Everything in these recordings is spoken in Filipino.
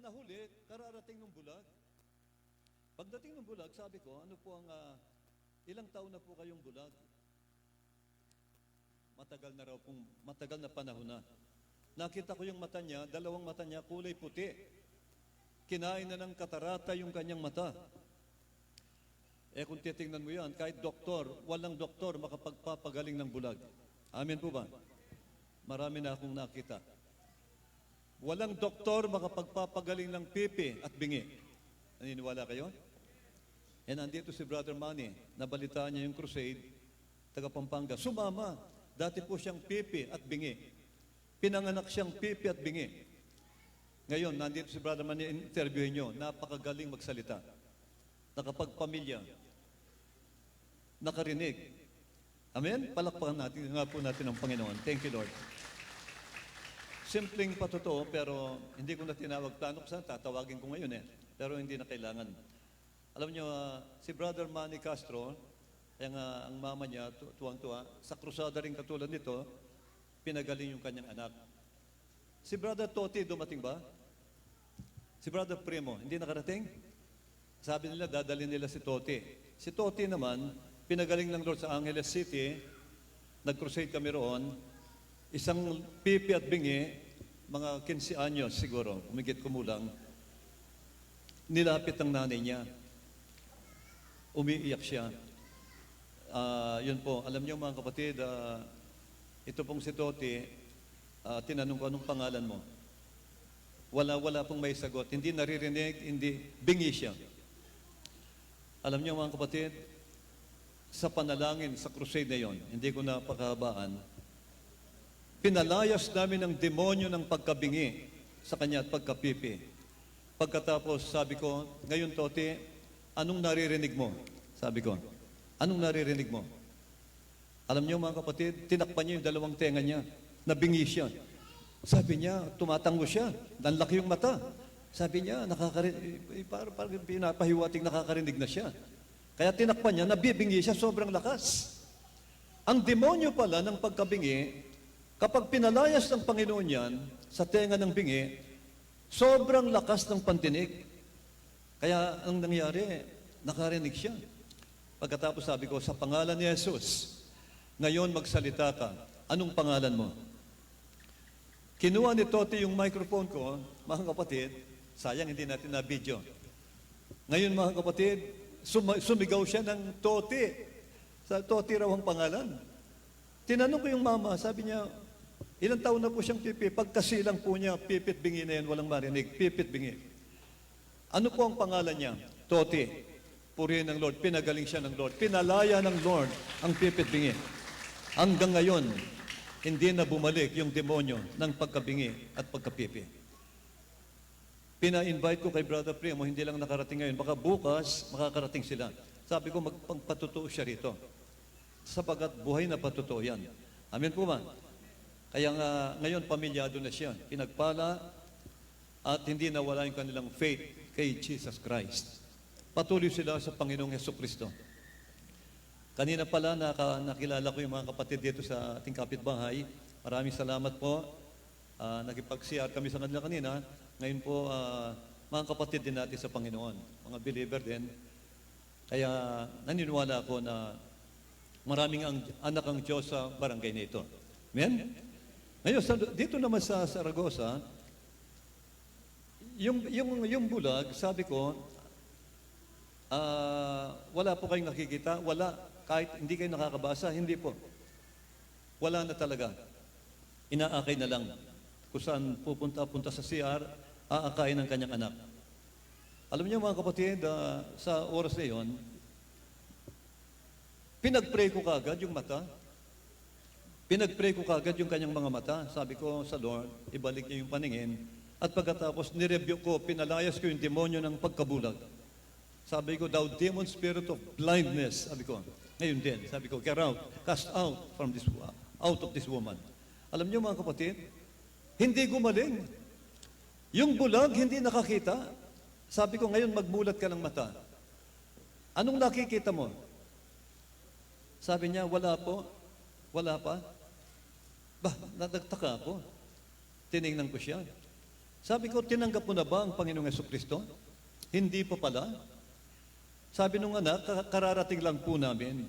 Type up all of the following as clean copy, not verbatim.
nahuli, kararating ng bulag. Pagdating ng bulag, sabi ko, ano po ang, ilang taon na po kayong bulag? Matagal na raw pong, matagal na panahon na. Nakita ko yung mata niya, dalawang mata niya, kulay puti. Kinain na ng katarata yung kanyang mata. Eh kung titingnan mo yan, kahit doktor, walang doktor makapagpapagaling ng bulag. Amen po ba? Marami na akong nakita. Walang doktor makapagpapagaling ng pipi at bingi. Naniniwala kayo? And nandito si Brother Manny, nabalitaan niya yung crusade, taga Pampanga. Sumama. Dati po siyang pipi at bingi. Pinanganak siyang pipi at bingi. Ngayon, nandito si Brother Manny, interviewin niyo, napakagaling magsalita. Nakapagpamilya. Nakarinig. Amen? Palakpakan natin, nga po natin ang Panginoon. Thank you, Lord. Simpleng patotoo, pero hindi ko na tinawag plano ko sana, tatawagin ko ngayon eh. Pero hindi na kailangan. Alam niyo, si Brother Manny Castro, ang mama niya, tuwang-tuwa, sa krusada rin katulad nito, pinagaling yung kanyang anak. Si Brother Toti, dumating ba? Si Brother Primo, hindi nakarating? Sabi nila, dadalhin nila si Toti. Si Toti naman, pinagaling ng Lord sa Angeles City, nag-crusade kami roon, isang pipi at bingi, mga 15 anyos siguro, umigit kumulang, nilapit ang nanay niya. Umiiyak siya. Yun po, alam niyo mga kapatid, ito pong si Toti, tinanong ko anong pangalan mo. Wala pong may sagot. Hindi naririnig, hindi, bingi siya. Alam niyo mga kapatid, sa panalangin, sa crusade na yon, hindi ko na pakahabaan, pinalayas namin ng demonyo ng pagkabingi sa kanya at pagkapipi. Pagkatapos, sabi ko, ngayon Toti, anong naririnig mo? Sabi ko, anong naririnig mo? Alam niyo mga kapatid, tinakpan niya yung dalawang tenga niya, nabingi siya. Sabi niya, tumatango siya, nanlaki yung mata. Sabi niya, parang pinapahiwating nakakarinig na siya. Kaya tinakpan niya, nabibingi siya, sobrang lakas. Ang demonyo pala ng pagkabingi, kapag pinalayas ng Panginoon yan sa tenga ng bingi, sobrang lakas ng pantinig. Kaya ang nangyari, nakarinig siya. Pagkatapos sabi ko, sa pangalan ni Jesus, ngayon magsalita ka. Anong pangalan mo? Kinuha ni Toti yung microphone ko, mga kapatid, sayang hindi natin na video. Ngayon mga kapatid, sumigaw siya ng Toti. Sa Toti raw ang pangalan. Tinanong ko yung mama, sabi niya, ilang taon na po siyang pipi? Pagkasilang po niya, pipit bingi na yan, walang marinig, pipit bingi. Ano po ang pangalan niya? Toti. Purihin ng Lord, pinagaling siya ng Lord. Pinalaya ng Lord ang pipit bingi. Hanggang ngayon, hindi na bumalik yung demonyo ng pagkabingi at pagkapipi. Pina-invite ko kay Brother Primo, hindi lang nakarating ngayon, baka bukas makakarating sila. Sabi ko, magpagpatutuo siya rito. Sapagat buhay na patutuo yan. Amen po ba? Kaya nga, ngayon pamilyado na siya. Pinagpala at hindi nawala yung kanilang faith kay Jesus Christ. Patuloy sila sa Panginoong Jesucristo. Kanina pala nakilala ko yung mga kapatid dito sa ating kapitbahay. Maraming salamat po. Nakipag-CR kami sa kanila kanina. Ngayon po, mga kapatid din natin sa Panginoon. Mga believer din. Kaya naniniwala ako na maraming anak ang Diyos sa barangay na ito. Amen? Ngayon, dito naman sa Saragossa, yung bulag, sabi ko, wala po kayong nakikita? Wala. Kahit hindi kayo nakakabasa, hindi po. Wala na talaga. Inaakay na lang. Kung saan pupunta sa CR, aakain ng kanyang anak. Alam niyo mga kapatid, sa oras na yun, pinag-pray ko kagad yung mata. Pinag-pray ko kagad yung kanyang mga mata. Sabi ko sa Lord, ibalik niyo yung paningin. At pagkatapos, nireview ko, pinalayas ko yung demonyo ng pagkabulag. Sabi ko, thou demon spirit of blindness. Sabi ko, ngayon din. Sabi ko, get out, cast out of this woman. Alam niyo mga kapatid, hindi gumaling. Yung bulag, hindi nakakita. Sabi ko, ngayon magmulat ka ng mata. Anong nakikita mo? Sabi niya, wala po. Wala pa. Nagtaka ako. Tiningnan ko siya. Sabi ko, tinanggap mo na ba ang Panginoong Jesucristo? Hindi pa pala. Sabi nung anak, kararating lang po namin.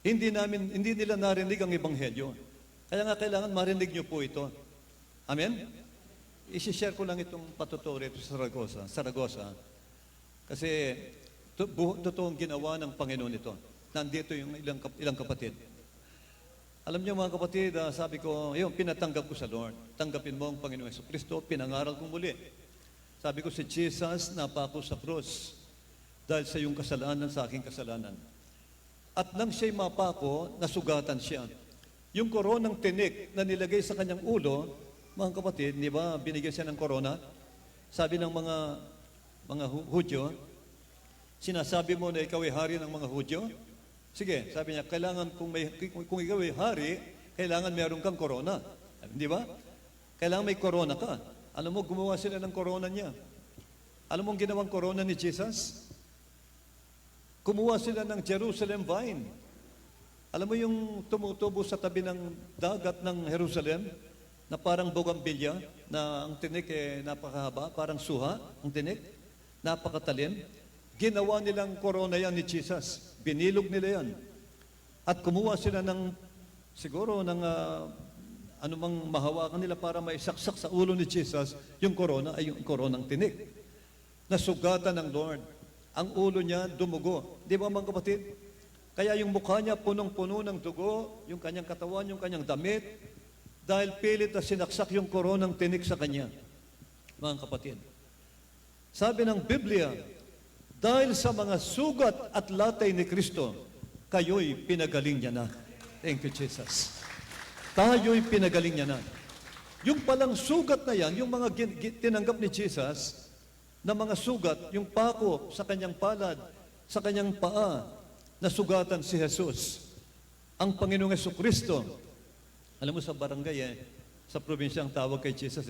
Hindi nila narinig ang Ebanghelyo. Kaya nga kailangan marinig niyo po ito. Amen? I-share ko lang itong patotoo rito sa Saragossa. Kasi totoong ginawa ng Panginoon ito. Nandito yung ilang kapatid. Alam niyo mga kapatid, sabi ko, pinatanggap ko sa Lord. Tanggapin mo ang Panginoong Jesucristo, pinangaral ko muli. Sabi ko, si Jesus napako sa krus dahil sa iyong kasalanan, sa aking kasalanan. At nang siya'y mapako, nasugatan siya. Yung koronang tinik na nilagay sa kanyang ulo, mga kapatid, di ba, binigyan siya ng korona? Sabi ng mga Hudyo, sinasabi mo na ikaw ay hari ng mga Hudyo? Sige, sabi niya, kailangan kung ikaw ay hari, kailangan meron kang korona. Di ba? Kailangan may korona ka. Alam mo, gumawa sila ng korona niya. Alam mo ang ginawang korona ni Jesus? Kumuha sila ng Jerusalem vine. Alam mo yung tumutubo sa tabi ng dagat ng Jerusalem na parang bougainvillea, na ang tinik napakahaba, parang suha, ang tinik, napakatalim. Ginawa nilang korona yan ni Jesus. Binilog nila yan. At kumuha sila siguro ng anumang mahawakan nila para maisaksak sa ulo ni Jesus, yung korona ay yung koronang tinik. Nasugatan ng Lord. Ang ulo niya dumugo. Di ba mga kapatid? Kaya yung mukha niya punong-puno ng dugo, yung kanyang katawan, yung kanyang damit, dahil pilit na sinaksak yung koronang tinik sa kanya. Mga kapatid. Sabi ng Biblia, dahil sa mga sugat at latay ni Kristo, kayo'y pinagaling niya na. Thank you, Jesus. Tayo'y pinagaling niya na. Yung palang sugat na yan, yung mga tinanggap ni Jesus, na mga sugat, yung pako sa kanyang palad, sa kanyang paa, nasugatan si Jesus. Ang Panginoong Jesucristo, alam mo sa barangay sa probinsya ang tawag kay Jesus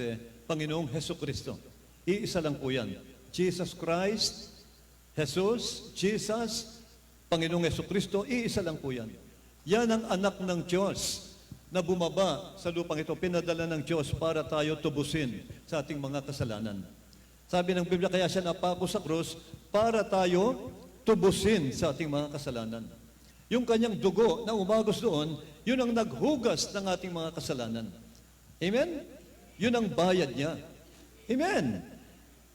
Panginoong Jesucristo. Iisa lang po yan. Jesus Christ, Jesus, Panginoong Jesucristo, iisa lang po yan. Yan ang anak ng Diyos na bumaba sa lupang ito, pinadala ng Diyos para tayo tubusin sa ating mga kasalanan. Sabi ng Biblia, kaya siya napako sa krus para tayo tubusin sa ating mga kasalanan. Yung kanyang dugo na umagos doon, yun ang naghugas ng ating mga kasalanan. Amen? Yun ang bayad niya. Amen?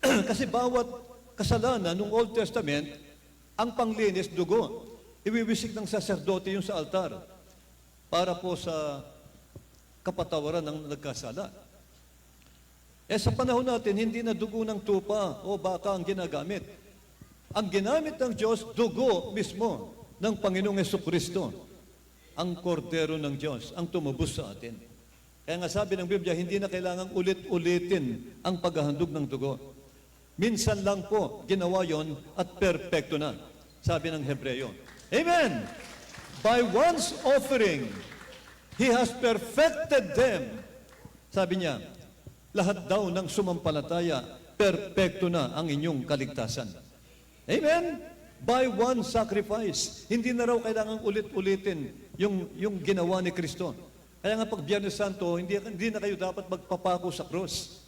Kasi bawat kasalanan ng Old Testament, ang panglinis, dugo. Iwiwisik ng saserdote yung sa altar para po sa kapatawaran ng nagkasala. Sa panahon natin, hindi na dugo ng tupa o baka ang ginagamit. Ang ginamit ng Diyos, dugo mismo ng Panginoong Jesucristo, ang kordero ng Diyos, ang tumubos sa atin. Kaya nga sabi ng Biblia, hindi na kailangang ulit-ulitin ang paghahandog ng dugo. Minsan lang po ginawa yon at perpekto na, sabi ng Hebreo. Amen! By one's offering, He has perfected them. Sabi niya, lahat daw ng sumampalataya, perpekto na ang inyong kaligtasan. Amen? By one sacrifice. Hindi na raw kailangang ulit-ulitin yung ginawa ni Kristo. Kaya nga pag Biyernes Santo, hindi na kayo dapat magpapako sa krus.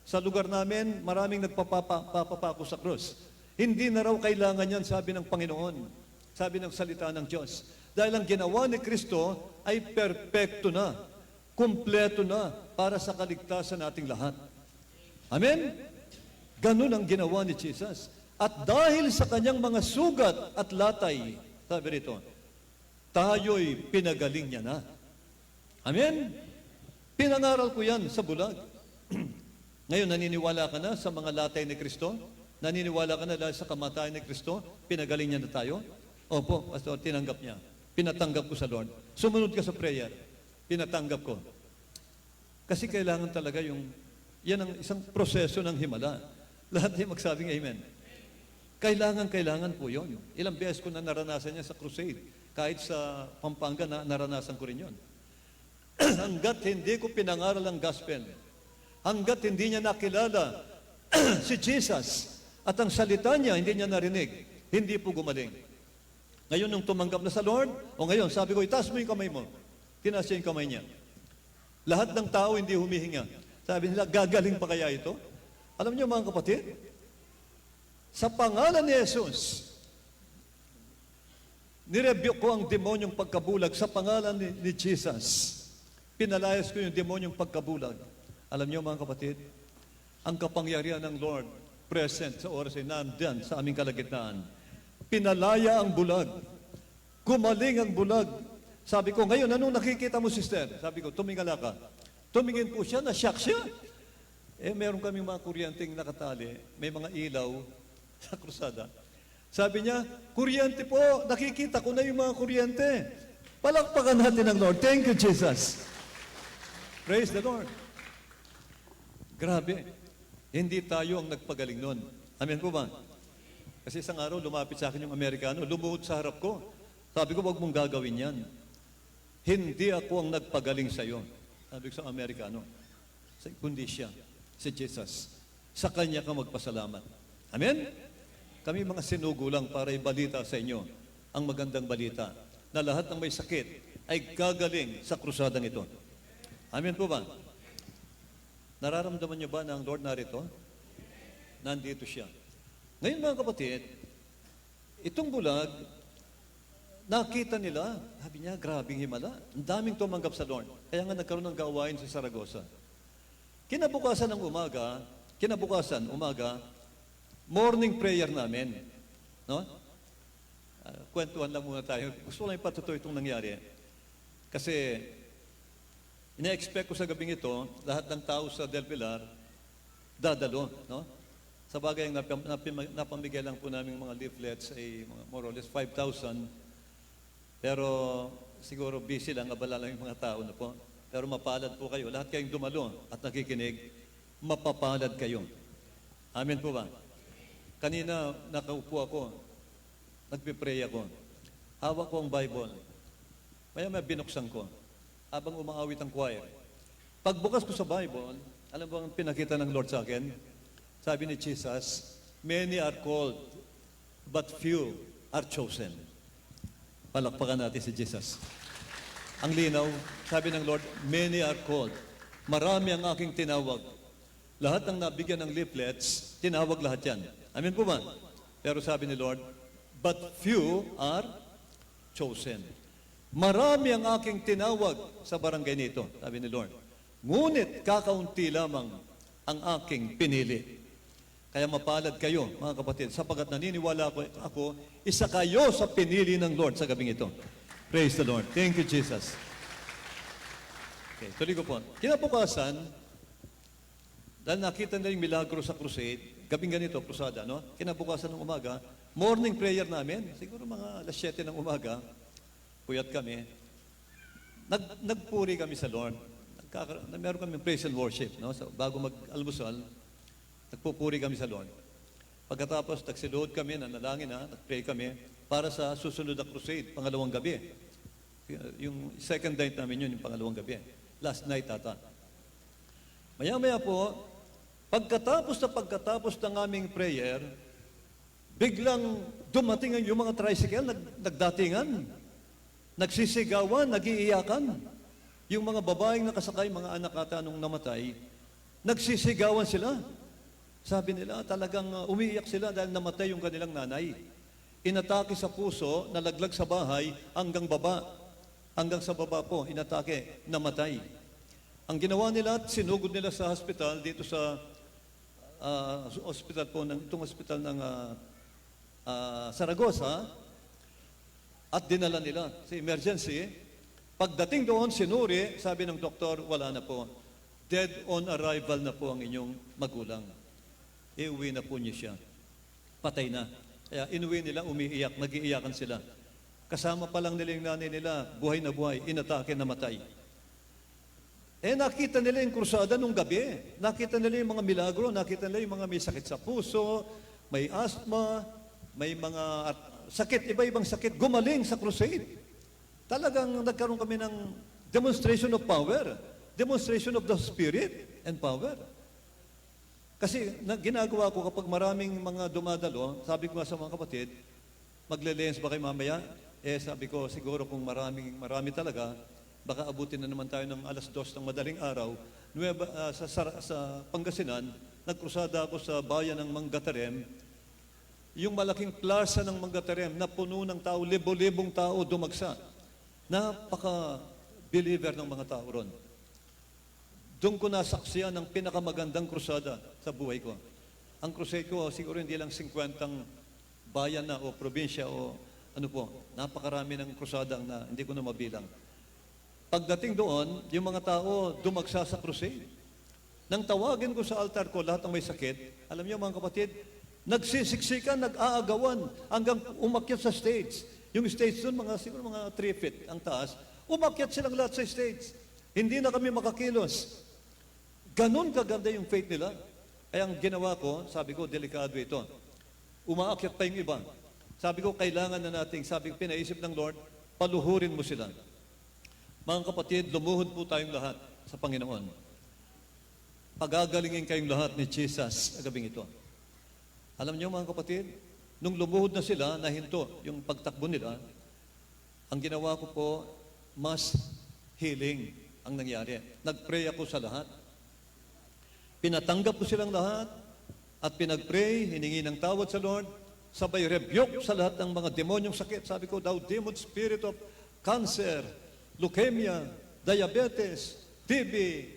Sa lugar namin, maraming nagpapako sa krus. Hindi na raw kailangan yan, sabi ng Panginoon. Sabi ng salita ng Diyos. Dahil ang ginawa ni Kristo ay perpekto na, kumpleto na para sa kaligtasan nating lahat. Amen? Ganun ang ginawa ni Jesus. At dahil sa kanyang mga sugat at latay, sabi rito, tayo'y pinagaling niya na. Amen? Pinangaral ko yan sa bulag. Ngayon, naniniwala ka na sa mga latay ni Kristo? Naniniwala ka na dahil sa kamatayan ni Kristo, pinagaling niya na tayo? Opo, Pastor, tinanggap niya. Pinatanggap ko sa Lord. Sumunod ka sa prayer. Pinatanggap ko. Kasi kailangan talaga yan ang isang proseso ng himala. Lahat ay magsabing amen. Kailangan po yun. Ilang beses ko na naranasan niya sa crusade. Kahit sa Pampanga na naranasan ko rin yun. Hanggat hindi ko pinangaral ang gospel, hanggat hindi niya nakilala si Jesus at ang salita niya hindi niya narinig, hindi po gumaling. Ngayon nung tumanggap na sa Lord, o ngayon sabi ko, itaas mo yung kamay mo. Tinaas niya yung kamay niya. Lahat ng tao hindi humihinga. Sabi nila, gagaling pa kaya ito? Alam niyo mga kapatid, sa pangalan ni Jesus, nirebuke ko ang demonyong pagkabulag sa pangalan ni Jesus. Pinalayas ko yung demonyong pagkabulag. Alam niyo mga kapatid, ang kapangyarihan ng Lord present sa oras ay nandyan sa aming kalagitnaan. Pinalaya ang bulag. Gumaling ang bulag. Sabi ko, ngayon, anong nakikita mo, sister? Sabi ko, tumingala ka. Tumingin po siya, na-shock siya. Meron kaming mga kuryenteng nakatali, may mga ilaw sa krusada. Sabi niya, kuryente po, nakikita ko na yung mga kuryente. Palakpakan natin ang Lord. Thank you, Jesus. Praise the Lord. Grabe. Hindi tayo ang nagpagaling nun. Amen po ba? Kasi isang araw, lumapit sa akin yung Amerikano, lumuhod sa harap ko. Sabi ko, wag mong gagawin yan. Hindi ako ang nagpagaling sa iyo. Sabi ko sa Amerikano. Kundi siya, si Jesus. Sa Kanya ka magpasalamat. Amen? Kami mga sinugo lang para ibalita sa inyo ang magandang balita na lahat ng may sakit ay gagaling sa krusadang ito. Amen po ba? Nararamdaman niyo ba na ang Lord narito? Nandito siya. Ngayon mga kapatid, itong bulag, nakita nila, sabi niya, grabing himala. Ang daming tumanggap sa Lord. Kaya nga nagkaroon ng gawain sa Saragossa. Kinabukasan, morning prayer namin. No? Kwentuhan lang muna tayo. Gusto ko lang ipatutuloy itong nangyari. Kasi, ina-expect ko sa gabing ito, lahat ng tao sa Del Pilar, dadalo. No? Sa bagay, napamigay lang po namin mga leaflets ay more or less 5,000. Pero siguro busy lang, abala lang yung mga tao na po. Pero mapalad po kayo. Lahat kayong dumalo at nakikinig, mapapalad kayo. Amen po ba? Kanina nakaupo ako, nagpipray ako. Hawak ko ang Bible. Maya binuksan ko. Habang umaawit ang choir. Pagbukas ko sa Bible, alam mo ang pinakita ng Lord sa akin? Sabi ni Jesus, many are called, but few are chosen. Palakpakan natin si Jesus. Ang linaw, sabi ng Lord, many are called. Marami ang aking tinawag. Lahat ng nabigyan ng leaflets, tinawag lahat yan. Amen po ba? Pero sabi ni Lord, but few are chosen. Marami ang aking tinawag sa barangay nito, sabi ni Lord. Ngunit kakaunti lamang ang aking pinili. Kaya mapalad kayo, mga kapatid, sapagat naniniwala ako, isa kayo sa pinili ng Lord sa gabing ito. Praise the Lord. Thank you, Jesus. Okay, tuloy ko po. Kinabukasan, dahil nakita na yung milagro sa crusade, gabing ganito, krusada, no? Kinabukasan ng umaga, morning prayer namin, siguro mga alas 7 ng umaga, puyat kami, nagpuri kami sa Lord. Meron kami praise and worship, no? So, bago mag-almusal, nagpupuri kami sa Lord. Pagkatapos, nagsiluhod kami, nanalangin na, nagpray kami, para sa susunod na crusade, pangalawang gabi. Yung second night namin yun, yung pangalawang gabi. Last night ata. Maya-maya po, pagkatapos ng aming prayer, biglang dumating yung mga tricycle, nagdatingan, nagsisigawan, nagiiyakan. Yung mga babaeng nakasakay, mga anak ata nung namatay, nagsisigawan sila. Sabi nila, talagang umiiyak sila dahil namatay yung kanilang nanay. Inatake sa puso, nalaglag sa bahay, hanggang baba. Hanggang sa baba po, inatake, namatay. Ang ginawa nila, sinugod nila sa hospital, dito sa hospital po, itong hospital ng Saragossa, at dinala nila sa emergency. Pagdating doon, sinuri, sabi ng doktor, wala na po. Dead on arrival na po ang inyong magulang. Iuwi na po niya siya. Patay na. Kaya inuwi nila, umiiyak, nag-iiyakan sila. Kasama pa lang nila yung nanay nila, buhay na buhay, inatake, namatay. Nakita nila yung krusada nung gabi. Nakita nila yung mga milagro, nakita nila yung mga may sakit sa puso, may asthma, may mga sakit, iba-ibang sakit, gumaling sa crusade. Talagang nagkaroon kami ng demonstration of power, demonstration of the Spirit and power. Kasi ginagawa ko kapag maraming mga dumadalo, sabi ko nga sa mga kapatid, magle-lens ba kayo mamaya? Sabi ko, siguro kung marami talaga, baka abutin na naman tayo ng alas 2 ng madaling araw, sa Pangasinan, nagkrusada ako sa bayan ng Mangatarem, yung malaking plaza ng Mangatarem na puno ng tao, libo-libong tao dumagsa. Napaka-believer ng mga tao ron. Doon ko nasaksiyan ang pinakamagandang krusada sa buhay ko. Ang crusade ko, siguro hindi lang 50 bayan na o probinsya o ano po, napakarami ng krusada na hindi ko na mabilang. Pagdating doon, yung mga tao dumagsa sa crusade. Nang tawagin ko sa altar ko lahat ng may sakit, alam niyo mga kapatid, nagsisiksikan, nag-aagawan hanggang umakyat sa stage. Yung stage doon, siguro mga 3 feet ang taas, umakyat silang lahat sa stage. Hindi na kami makakilos. Ganon kaganda yung faith nila. Kaya ang ginawa ko, sabi ko, delikado ito. Umaakyat pa yung iba. Sabi ko, kailangan na nating, sabi ko, pinaisip ng Lord, paluhurin mo sila. Mga kapatid, lumuhod po tayong lahat sa Panginoon. Pagagalingin kayong lahat ni Jesus sa gabing ito. Alam niyo mga kapatid, nung lumuhod na sila, nahinto yung pagtakbo nila, ang ginawa ko po, mass healing ang nangyari. Nag-pray ako sa lahat. Pinatanggap ko silang lahat at pinag-pray, hiningi ng tawad sa Lord, sabay rebuke sa lahat ng mga demonyong sakit. Sabi ko, thou demon spirit of cancer, leukemia, diabetes, TB,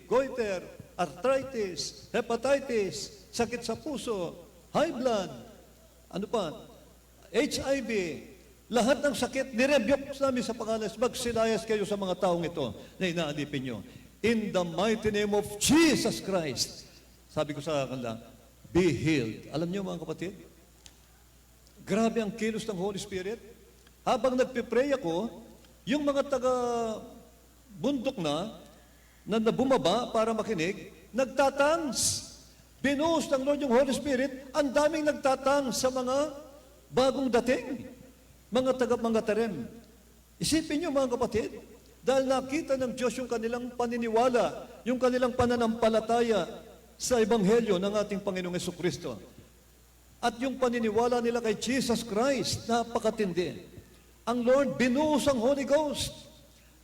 goiter, arthritis, hepatitis, sakit sa puso, high blood, ano pa, HIV, lahat ng sakit, nirebuke namin sa pangalan, magsilayas kayo sa mga taong ito na inaalipin nyo. In the mighty name of Jesus Christ, sabi ko sa kanila, be healed. Alam niyo mga kapatid, grabe ang kilos ng Holy Spirit. Habang nagpipray ako, yung mga taga-bundok na bumaba para makinig, nagtatans. Binuhos ng Lord yung Holy Spirit, ang daming nagtatans sa mga bagong dating, mga taga-Mangatarem. Isipin niyo mga kapatid, dahil nakita ng Diyos yung kanilang paniniwala, yung kanilang pananampalataya sa Ebanghelyo ng ating Panginoong Jesucristo. At yung paniniwala nila kay Jesus Christ, napakatindi. Ang Lord, binuhos ang Holy Ghost.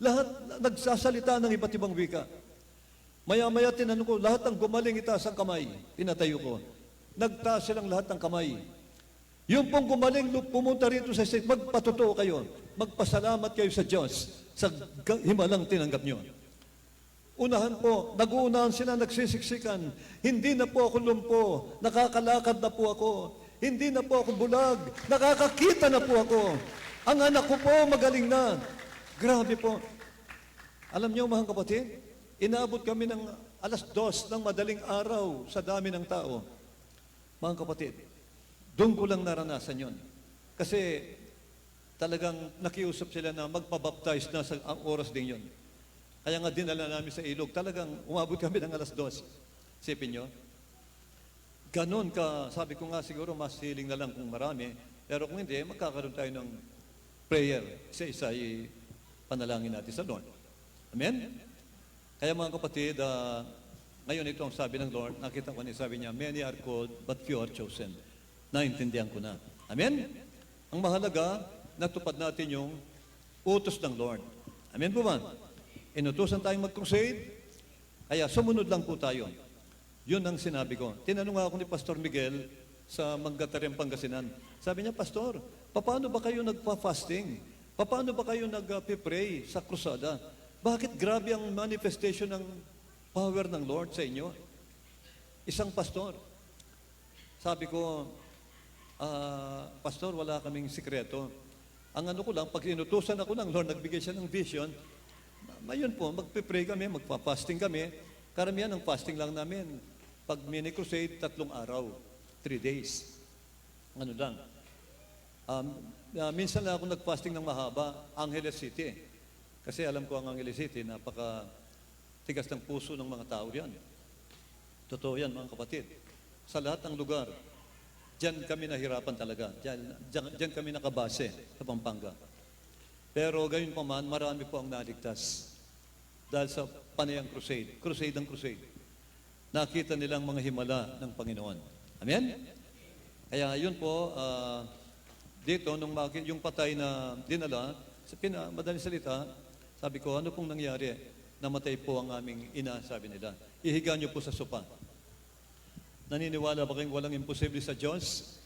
Lahat nagsasalita ng iba't ibang wika. Maya-maya tinanong ko, lahat ng gumaling itaas ang kamay. Tinatayo ko. Nagtaas silang lahat ng kamay. Yung pong gumaling, pumunta rito sa stage, magpatotoo kayo. Magpasalamat kayo sa Diyos sa himalang tinanggap nyo. Unahan po, nag-uunahan sila, nagsisiksikan. Hindi na po ako lumpo, nakakalakad na po ako. Hindi na po ako bulag, nakakakita na po ako. Ang anak ko po, magaling na. Grabe po. Alam niyo mga kapatid, inaabot kami ng 2:00 ng madaling araw sa dami ng tao. Mga kapatid, doon ko lang naranasan yon. Kasi talagang nakiusap sila na magpabaptize na sa oras din yon. Kaya nga dinala namin sa ilog. Talagang umabot kami ng 2:00. Sipin nyo. Ganon ka, sabi ko nga siguro mas healing na lang kung marami. Pero kung hindi, magkakaroon tayo ng prayer. Isa-isa panalangin natin sa Lord. Amen? Kaya mga kapatid, ngayon ito ang sabi ng Lord. Nakita ko niya, sabi niya, many are called, but few are chosen. Naintindihan ko na. Amen? Ang mahalaga, natupad natin yung utos ng Lord. Amen po ba? Inutusan tayong mag-crusade, kaya sumunod lang po tayo. Yun ang sinabi ko. Tinanong ako ni Pastor Miguel sa Mangatarem, Pangasinan. Sabi niya, Pastor, paano ba kayo nagpa-fasting? Paano ba kayo nag-pray sa krusada? Bakit grabe ang manifestation ng power ng Lord sa inyo? Isang pastor. Sabi ko, Pastor, wala kaming sikreto. Ang ano ko lang, pag inutusan ako ng Lord, nagbigay siya ng vision, ngayon po, magpe-pray kami, magpa-fasting kami. Karamihan ng fasting lang namin. Pag mini crusade, 3 araw, 3 days. Ano lang. Minsan lang ako nag-fasting ng mahaba, Angeles City. Kasi alam ko ang Angeles City, napaka-tigas ng puso ng mga tao yan. Totoo yan, mga kapatid. Sa lahat ng lugar, diyan kami nahirapan talaga. Diyan kami nakabase sa Pampanga. Pero gayon pa man, marami po ang naligtas. Dahil sa panayang crusade. Crusade ang crusade. Nakita nilang mga himala ng Panginoon. Amen? Kaya yun po, dito, nung yung patay na dinala, sa madaling salita, sabi ko, ano pong nangyari? Namatay po ang aming ina, sabi nila. Ihiga niyo po sa sopa. Naniniwala ba kayong walang imposible sa Diyos?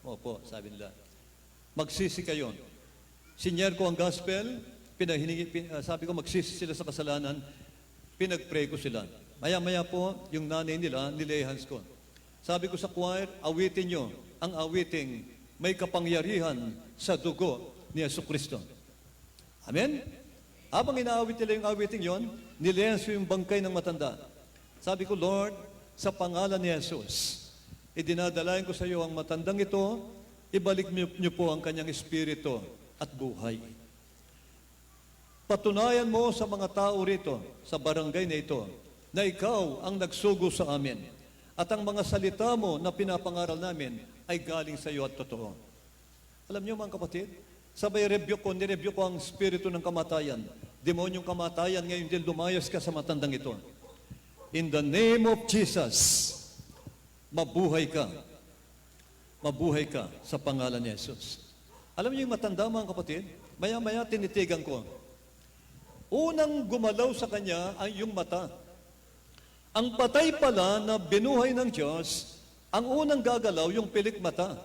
Opo, sabi nila. Magsisi kayo. Sinyer ko ang gospel, sabi ko magsisi sila sa kasalanan, pinag-pray ko sila. Maya-maya po, yung nanay nila, nilehans ko. Sabi ko sa choir, awitin nyo ang awiting may kapangyarihan sa dugo ni Jesucristo. Amen? Habang inaawit nila yung awiting yon, nilehans ko yung bangkay ng matanda. Sabi ko, Lord, sa pangalan ni Jesus, idinadalayan ko sa iyo ang matandang ito, ibalik niyo po ang kanyang espiritu at buhay. Patunayan mo sa mga tao rito, sa barangay na ito, na ikaw ang nagsugo sa amin. At ang mga salita mo na pinapangaral namin ay galing sa iyo at totoo. Alam niyo mga kapatid, sabay nireview ko ang espiritu ng kamatayan. Demonyong kamatayan, ngayon din lumayas ka sa matandang ito. In the name of Jesus, mabuhay ka. Mabuhay ka sa pangalan ni Jesus. Alam niyo yung matanda mga kapatid, maya-maya tinitigan ko. Unang gumalaw sa kanya ay yung mata. Ang patay pala na binuhay ng Diyos, ang unang gagalaw yung pilik mata.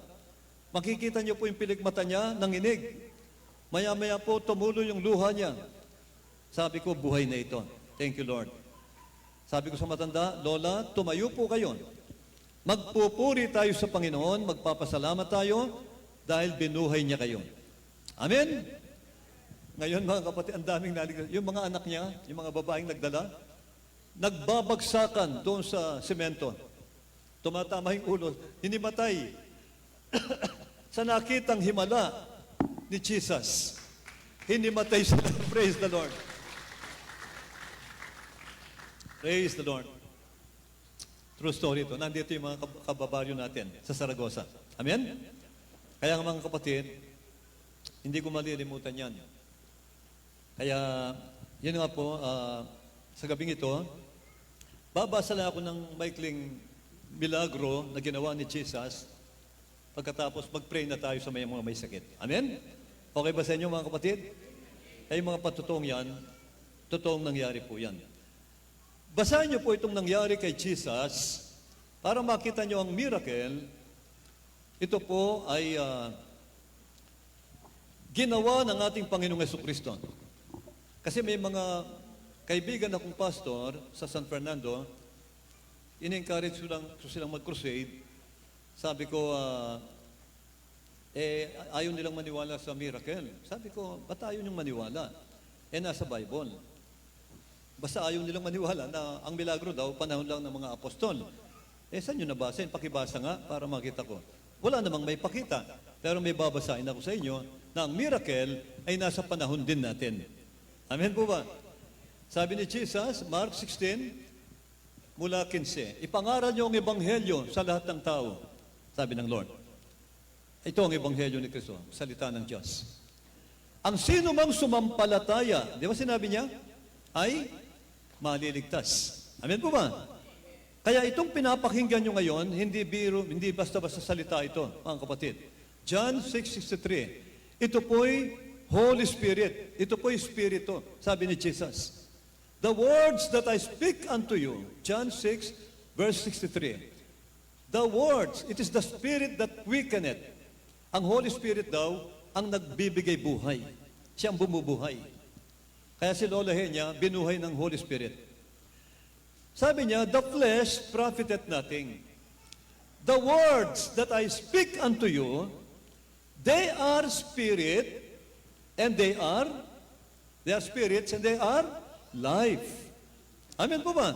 Makikita niyo po yung pilik mata niya, nanginig. Maya-maya po tumulo yung luha niya. Sabi ko, buhay na ito. Thank you, Lord. Sabi ko sa matanda, Lola, tumayo po kayo. Magpupuri tayo sa Panginoon, magpapasalamat tayo dahil binuhay niya kayo. Amen? Ngayon mga kapatid, ang daming naligtas. Yung mga anak niya, yung mga babaeng nagdala, nagbabagsakan doon sa semento. Tumatama yung ulo. Hinimatay sa nakitang himala ni Jesus. Hinimatay sila. Praise the Lord. Praise the Lord. True story ito. Nandito yung mga kababaryo natin sa Saragossa. Amen? Kaya mga kapatid, hindi ko malilimutan yan. Kaya, yun nga po, sa gabing ito, babasa lang ako ng maikling milagro na ginawa ni Jesus. Pagkatapos, mag-pray na tayo sa mga may sakit. Amen? Okay ba sa inyo mga kapatid? Ay mga patutuong yan, totoong nangyari po yan. Basahin niyo po itong nangyari kay Jesus para makita niyo ang miracle. Ito po ay ginawa ng ating Panginoong Jesucristo. Kasi may mga kaibigan akong pastor sa San Fernando, in-encourage ko silang mag-crusade. Sabi ko, ayaw nilang maniwala sa miracle. Sabi ko, ba't ayaw niyong maniwala? Nasa Bible. Basta ayaw nilang maniwala na ang milagro daw, panahon lang ng mga apostol. Saan nyo nabasahin? Pakibasa nga para makita ko. Wala namang may pakita. Pero may babasahin ako sa inyo na ang miracle ay nasa panahon din natin. Amen po ba? Sabi ni Jesus, Mark 16, mula 15, ipangaral niyo ang ebanghelyo sa lahat ng tao. Sabi ng Lord. Ito ang ebanghelyo ni Kristo, salita ng Diyos. Ang sino mang sumampalataya, di ba sinabi niya, ay maliligtas. Amen po ba? Kaya itong pinapakinggan nyo ngayon, hindi biro, hindi basta-basta salita ito, mga kapatid. John 6:63. Ito po'y Holy Spirit. Ito po'y Espiritu, sabi ni Jesus. The words that I speak unto you, John 6, verse 63. The words, it is the Spirit that quickeneth. Ang Holy Spirit daw, ang nagbibigay buhay. Siya ang bumubuhay. Kaya si Lola Henya, binuhay ng Holy Spirit. Sabi niya, the flesh profiteth nothing. The words that I speak unto you, they are spirit, and they are spirits, and they are life. Amen po ba?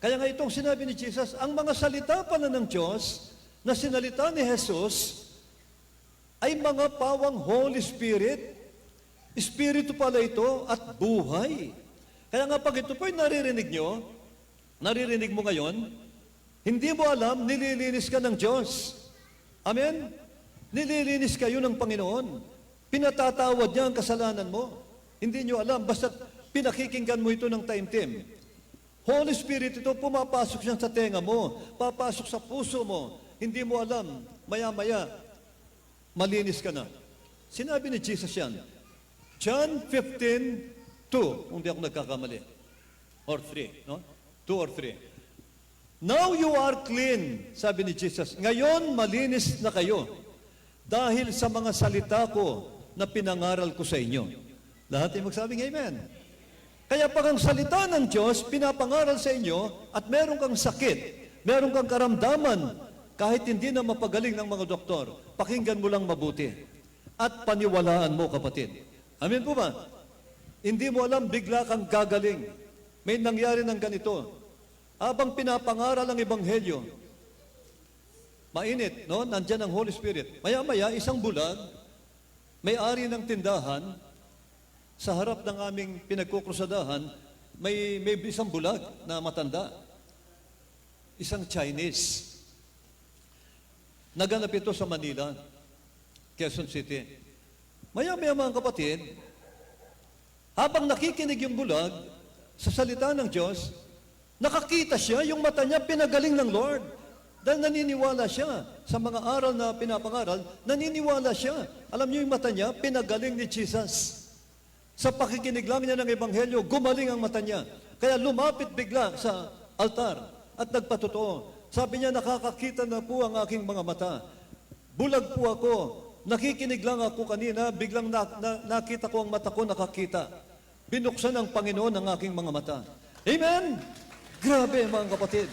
Kaya nga itong sinabi ni Jesus, ang mga salita pala ng Diyos, na sinalita ni Jesus, ay mga pawang Holy Spirit. Espiritu pala ito at buhay. Kaya nga pag ito po'y naririnig mo ngayon, hindi mo alam, nililinis ka ng Diyos. Amen? Nililinis kayo ng Panginoon. Pinatatawad niya ang kasalanan mo. Hindi nyo alam, basta pinakikinggan mo ito ng time-time. Holy Spirit ito, pumapasok siya sa tenga mo, papasok sa puso mo. Hindi mo alam, maya-maya, malinis ka na. Sinabi ni Jesus yan. John 15:2, kung di ako nagkakamali. Or 3, no? 2 or 3. Now you are clean, sabi ni Jesus. Ngayon, malinis na kayo dahil sa mga salita ko na pinangaral ko sa inyo. Lahat ay magsabing amen. Kaya pag ang salita ng Diyos, pinapangaral sa inyo at meron kang sakit, meron kang karamdaman, kahit hindi na mapagaling ng mga doktor, pakinggan mo lang mabuti. At paniwalaan mo, kapatid. Amen po ba? Hindi mo alam, bigla kang gagaling. May nangyari ng ganito. Habang pinapangaral ang Ebanghelyo, mainit, no? Nandyan ang Holy Spirit. Maya-maya, isang bulag, may-ari ng tindahan, sa harap ng aming pinagkukrusadahan, may isang bulag na matanda. Isang Chinese. Naganap ito sa Manila, Quezon City. Maya-maya mga kapatid, habang nakikinig yung bulag sa salita ng Diyos, nakakita siya, yung mata niya pinagaling ng Lord. Dahil naniniwala siya sa mga aral na pinapangaral, naniniwala siya. Alam niyo yung mata niya, pinagaling ni Jesus. Sa pakikinig lang niya ng Ebanghelyo, gumaling ang mata niya. Kaya lumapit bigla sa altar at nagpatotoo. Sabi niya, nakakakita na po ang aking mga mata. Bulag po ako. Nakikinig lang ako kanina, biglang nakita ko ang mata ko, nakakita. Binuksan ng Panginoon ang aking mga mata. Amen! Grabe mga kapatid.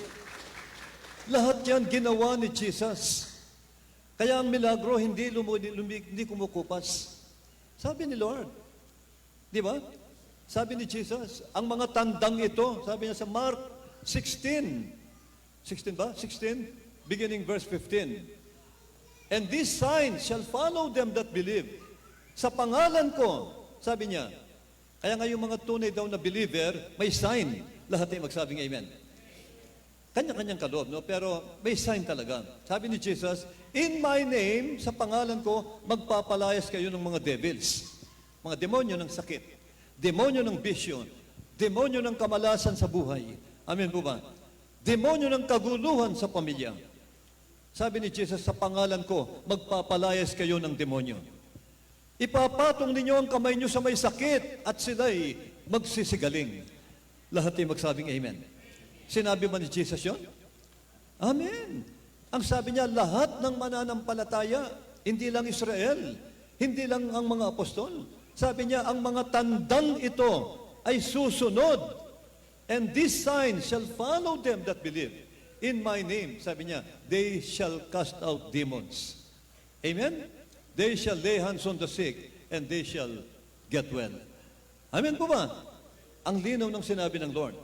Lahat yan ginawa ni Jesus. Kaya ang milagro hindi kumukupas. Sabi ni Lord. Di ba? Sabi ni Jesus, ang mga tandang ito, sabi niya sa Mark 16. 16 ba? 16? Beginning verse 15. And these signs shall follow them that believe. Sa pangalan ko, sabi niya, kaya nga yung mga tunay daw na believer, may sign. Lahat ay magsabing amen. Kanya-kanyang kaloob, no? Pero may sign talaga. Sabi ni Jesus, in my name, sa pangalan ko, magpapalayas kayo ng mga devils. Mga demonyo ng sakit, demonyo ng bisyo, demonyo ng kamalasan sa buhay. Amen po ba? Demonyo ng kaguluhan sa pamilya. Sabi ni Jesus, sa pangalan ko, magpapalayas kayo ng demonyo. Ipapatong ninyo ang kamay nyo sa may sakit at sila'y magsisigaling. Lahat ay magsabing amen. Sinabi ba ni Jesus yun? Amen. Ang sabi niya, lahat ng mananampalataya, hindi lang Israel, hindi lang ang mga apostol. Sabi niya, ang mga tandang ito ay susunod. And these signs shall follow them that believe. In my name, sabi niya, they shall cast out demons. Amen? They shall lay hands on the sick, and they shall get well. Amen po ba? Ang linaw ng sinabi ng Lord.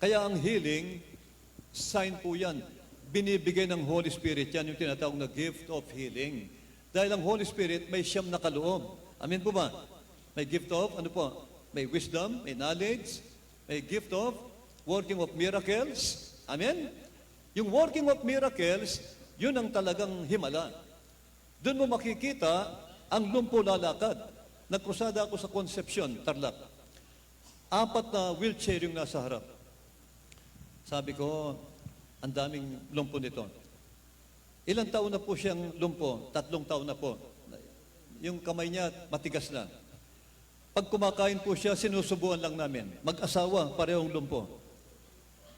Kaya ang healing, sign po yan. Binibigay ng Holy Spirit yan, yung tinatawag na gift of healing. Dahil ang Holy Spirit may siyam na kaloob. Amen po ba? May gift of, ano po? May wisdom, may knowledge, may gift of working of miracles. Amen? Yung working of miracles, yun ang talagang himala. Doon mo makikita ang lumpo lalakad. Nagkrusada ako sa Concepcion, Tarlac. 4 na wheelchair yung nasa harap. Sabi ko, ang daming lumpo nito. Ilang taon na po siyang lumpo? 3 taon na po. Yung kamay niya matigas na. Pag kumakain po siya, sinusubuan lang namin. Mag-asawa, parehong lumpo.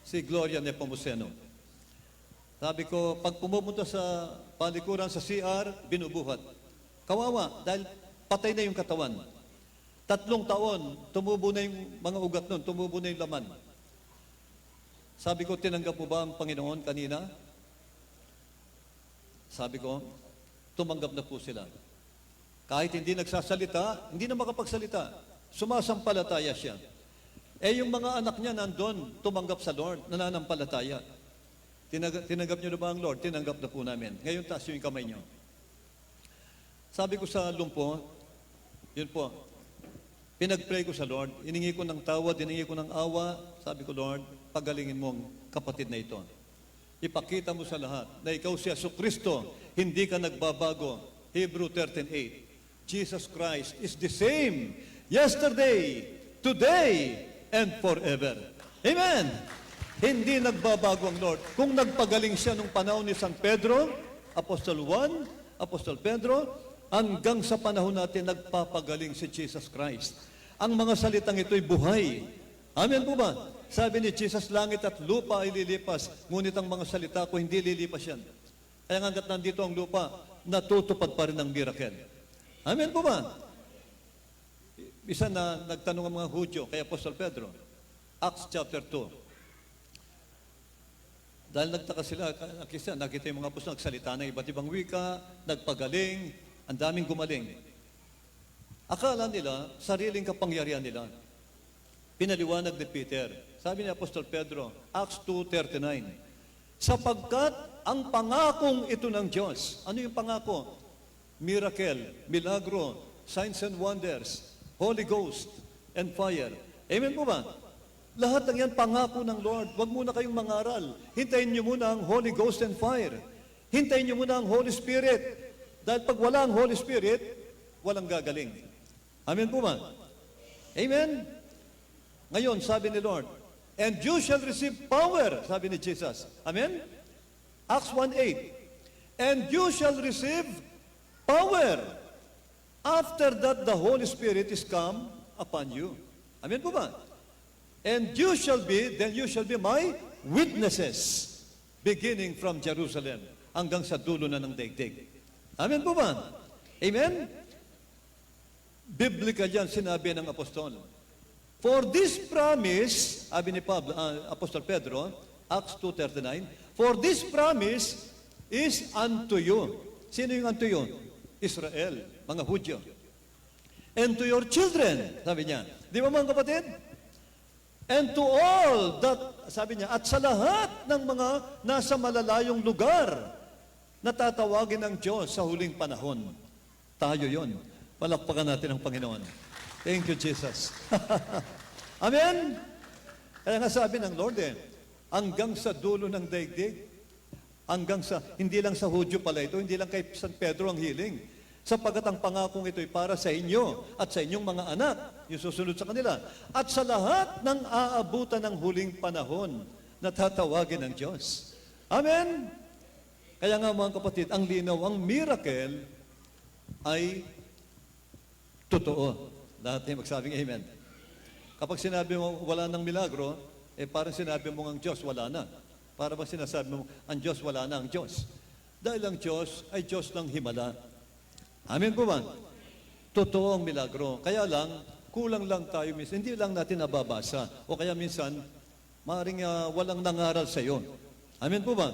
Si Gloria Nepomuceno. Sabi ko, pag pumupunta sa palikuran sa CR, binubuhat. Kawawa, dahil patay na yung katawan. 3 taon, tumubo na yung mga ugat nun, tumubo na yung laman. Sabi ko, tinanggap mo ba ang Panginoon kanina? Sabi ko, tumanggap na po sila. Kahit hindi nagsasalita, hindi na makapagsalita, sumasampalataya siya. Eh yung mga anak niya nandun, tumanggap sa Lord, nananampalataya. Tinanggap niyo na ba ang Lord? Tinanggap na po namin. Ngayon taas yung kamay niyo. Sabi ko sa lumpo, yun po, pinag-pray ko sa Lord, iningi ko ng tawad, iningi ko ng awa, sabi ko, Lord, pagalingin mo ang kapatid na ito. Ipakita mo sa lahat na ikaw si Jesucristo, hindi ka nagbabago. Hebrew 13:8. Jesus Christ is the same yesterday, today, and forever. Amen! Hindi nagbabago ang Lord. Kung nagpagaling siya nung panahon ni San Pedro, Apostol Juan, Apostol Pedro, hanggang sa panahon natin nagpapagaling si Jesus Christ. Ang mga salitang ito'y buhay. Amen po ba? Sabi ni Jesus, langit at lupa ay lilipas, ngunit ang mga salita ko hindi lilipas yan. Kaya hanggat nandito ang lupa, natutupad pa rin ang miracle. Amen po ba? Isa na nagtanong ang mga Hudyo kay Apostol Pedro, Acts chapter 2. Dahil nagtaka sila, kasi nakita yung mga apostol nagsalita ng iba't ibang wika, nagpagaling, ang daming gumaling. Akala nila, sariling kapangyarihan nila. Pinaliwanag ni Peter. Sabi ni Apostol Pedro, Acts 2:39, sapagkat ang pangakong ito ng Diyos, ano yung pangako? Miracle, milagro, signs and wonders, Holy Ghost, and fire. Amen po ba? Lahat ng yan pangako ng Lord. Huwag muna kayong mangaral. Hintayin niyo muna ang Holy Ghost and fire. Hintayin niyo muna ang Holy Spirit. Dahil pag wala ang Holy Spirit, walang gagaling. Amen po ba? Amen? Ngayon, sabi ni Lord, and you shall receive power, sabi ni Jesus. Amen? Acts 1:8. And you shall receive power after that the Holy Spirit is come upon you. Amen po ba? And you shall be, then you shall be my witnesses, beginning from Jerusalem, hanggang sa dulo na ng daigdig. Amen po ba? Amen? Biblical yan, sinabi ng apostol. For this promise, sabi ni Apostol Pedro, Acts 2:39, for this promise is unto you. Sino yung unto you? Israel, mga Hudyo. And to your children, sabi niya. Di ba mga kapatid? And to all that, sabi niya, at sa lahat ng mga nasa malalayong lugar na tatawagin ng Diyos sa huling panahon. Tayo yon. Palakpakan natin ang Panginoon. Thank you, Jesus. Amen? Kaya nga sabi ng Lord hanggang sa dulo ng daigdig, hanggang sa, hindi lang sa Hudyo pala ito, hindi lang kay San Pedro ang healing. Sapagkat ang pangakong ito ay para sa inyo at sa inyong mga anak, yung susunod sa kanila, at sa lahat ng aabutan ng huling panahon na tatawagin ng Diyos. Amen? Kaya nga mga kapatid, ang linaw, ang miracle ay totoo. Lahat ay magsabing amen. Kapag sinabi mo wala ng milagro, parang sinabi mo ang Diyos wala na. Para ba sinasabi mo ang Diyos wala na ang Diyos? Dahil ang Diyos ay Diyos ng himala. Amen po ba? Totoo ang milagro. Kaya lang, kulang lang tayo minsan. Hindi lang natin nababasa. O kaya minsan, maaaring walang nangaral sa iyo. Amen po ba?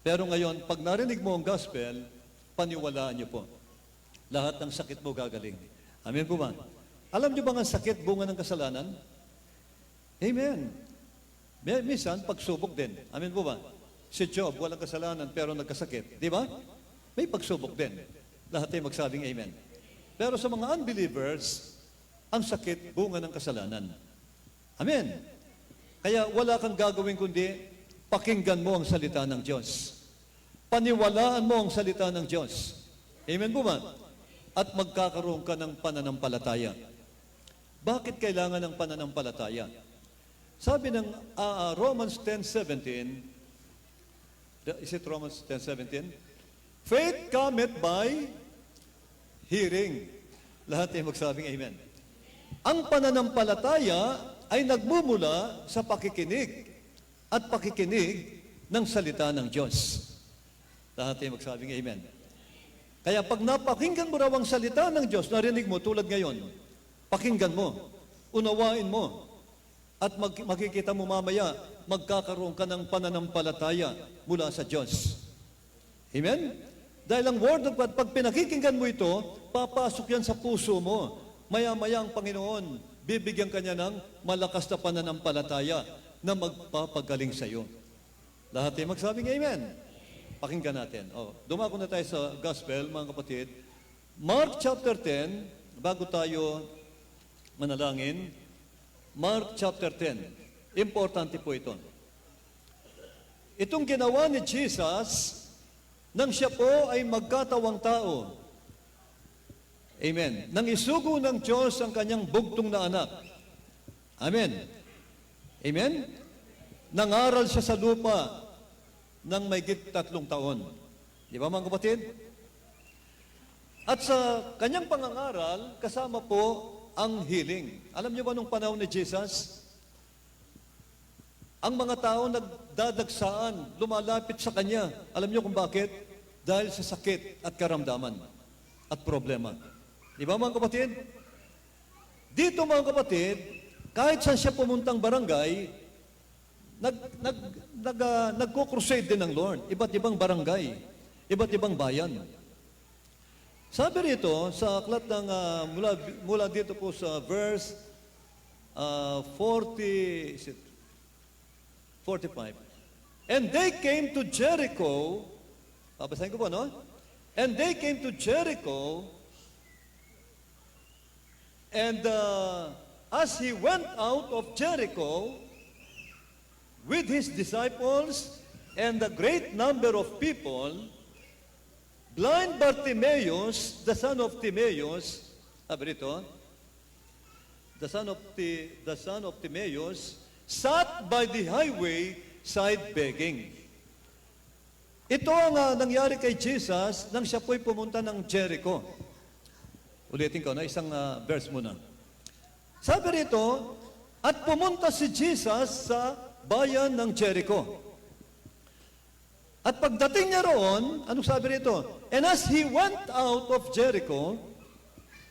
Pero ngayon, pag narinig mo ang gospel, paniwalaan niyo po. Lahat ng sakit mo gagaling. Amen po ba? Alam niyo ba ang sakit bunga ng kasalanan? Amen. Minsan, pagsubok din. Amen po ba? Si Job, walang kasalanan pero nagkasakit. Di ba? May pagsubok din. Lahat ay magsabing amen. Pero sa mga unbelievers, ang sakit bunga ng kasalanan. Amen. Kaya wala kang gagawin kundi pakinggan mo ang salita ng Diyos. Paniwalaan mo ang salita ng Diyos. Amen po ba? At magkakaroon ka ng pananampalataya. Bakit kailangan ng pananampalataya? Sabi ng Romans 10:17, is it Romans 10:17? Faith cometh by hearing. Lahat ay magsabing amen. Ang pananampalataya ay nagmumula sa pakikinig at pakikinig ng salita ng Diyos. Lahat ay magsabing amen. Kaya pag napakinggan mo raw ang salita ng Diyos, narinig mo tulad ngayon, pakinggan mo, unawain mo, at makikita mo mamaya, magkakaroon ka ng pananampalataya mula sa Diyos. Amen? Dahil ang Word of God, pag pinakikinggan mo ito, papasok yan sa puso mo. Maya-maya ang Panginoon, bibigyan ka niya ng malakas na pananampalataya na magpapagaling sa iyo. Lahat ay magsabing amen. Pakinggan natin. Dumako na tayo sa gospel, mga kapatid. Mark chapter 10, bago tayo manalangin, Mark chapter 10. Importante po ito. Itong ginawa ni Jesus nang siya po ay magkatawang tao. Amen. Nang isugo ng Diyos ang kanyang bugtong na anak. Amen. Amen? Nangaral siya sa lupa ng mahigit 3 taon. Di ba mga kapatid? At sa kanyang pangangaral, kasama po ang healing. Alam niyo ba nung panahon ni Jesus, Ang mga tao nagdadagsaan, lumalapit sa Kanya. Alam niyo kung bakit? Dahil sa sakit at karamdaman at problema. Di ba mga kapatid? Dito mga kapatid, kahit saan siya pumuntang barangay, nagko-crusade din ng Lord. Iba't ibang barangay, iba't ibang bayan. Sabi rito, sa aklat ng, mula dito po sa verse 45. And they came to Jericho, babasahin ko po, no? And they came to Jericho, and as he went out of Jericho with his disciples and a great number of people, blind Bartimaeus, the son of Timaeus, sabi rito, the son of Timaeus, sat by the highway side begging. Ito ang nangyari kay Jesus nang siya po'y pumunta ng Jericho. Ulitin ko na isang verse muna. Sabi rito, at pumunta si Jesus sa bayan ng Jericho. At pagdating niya roon, anong sabi rito? And as he went out of Jericho,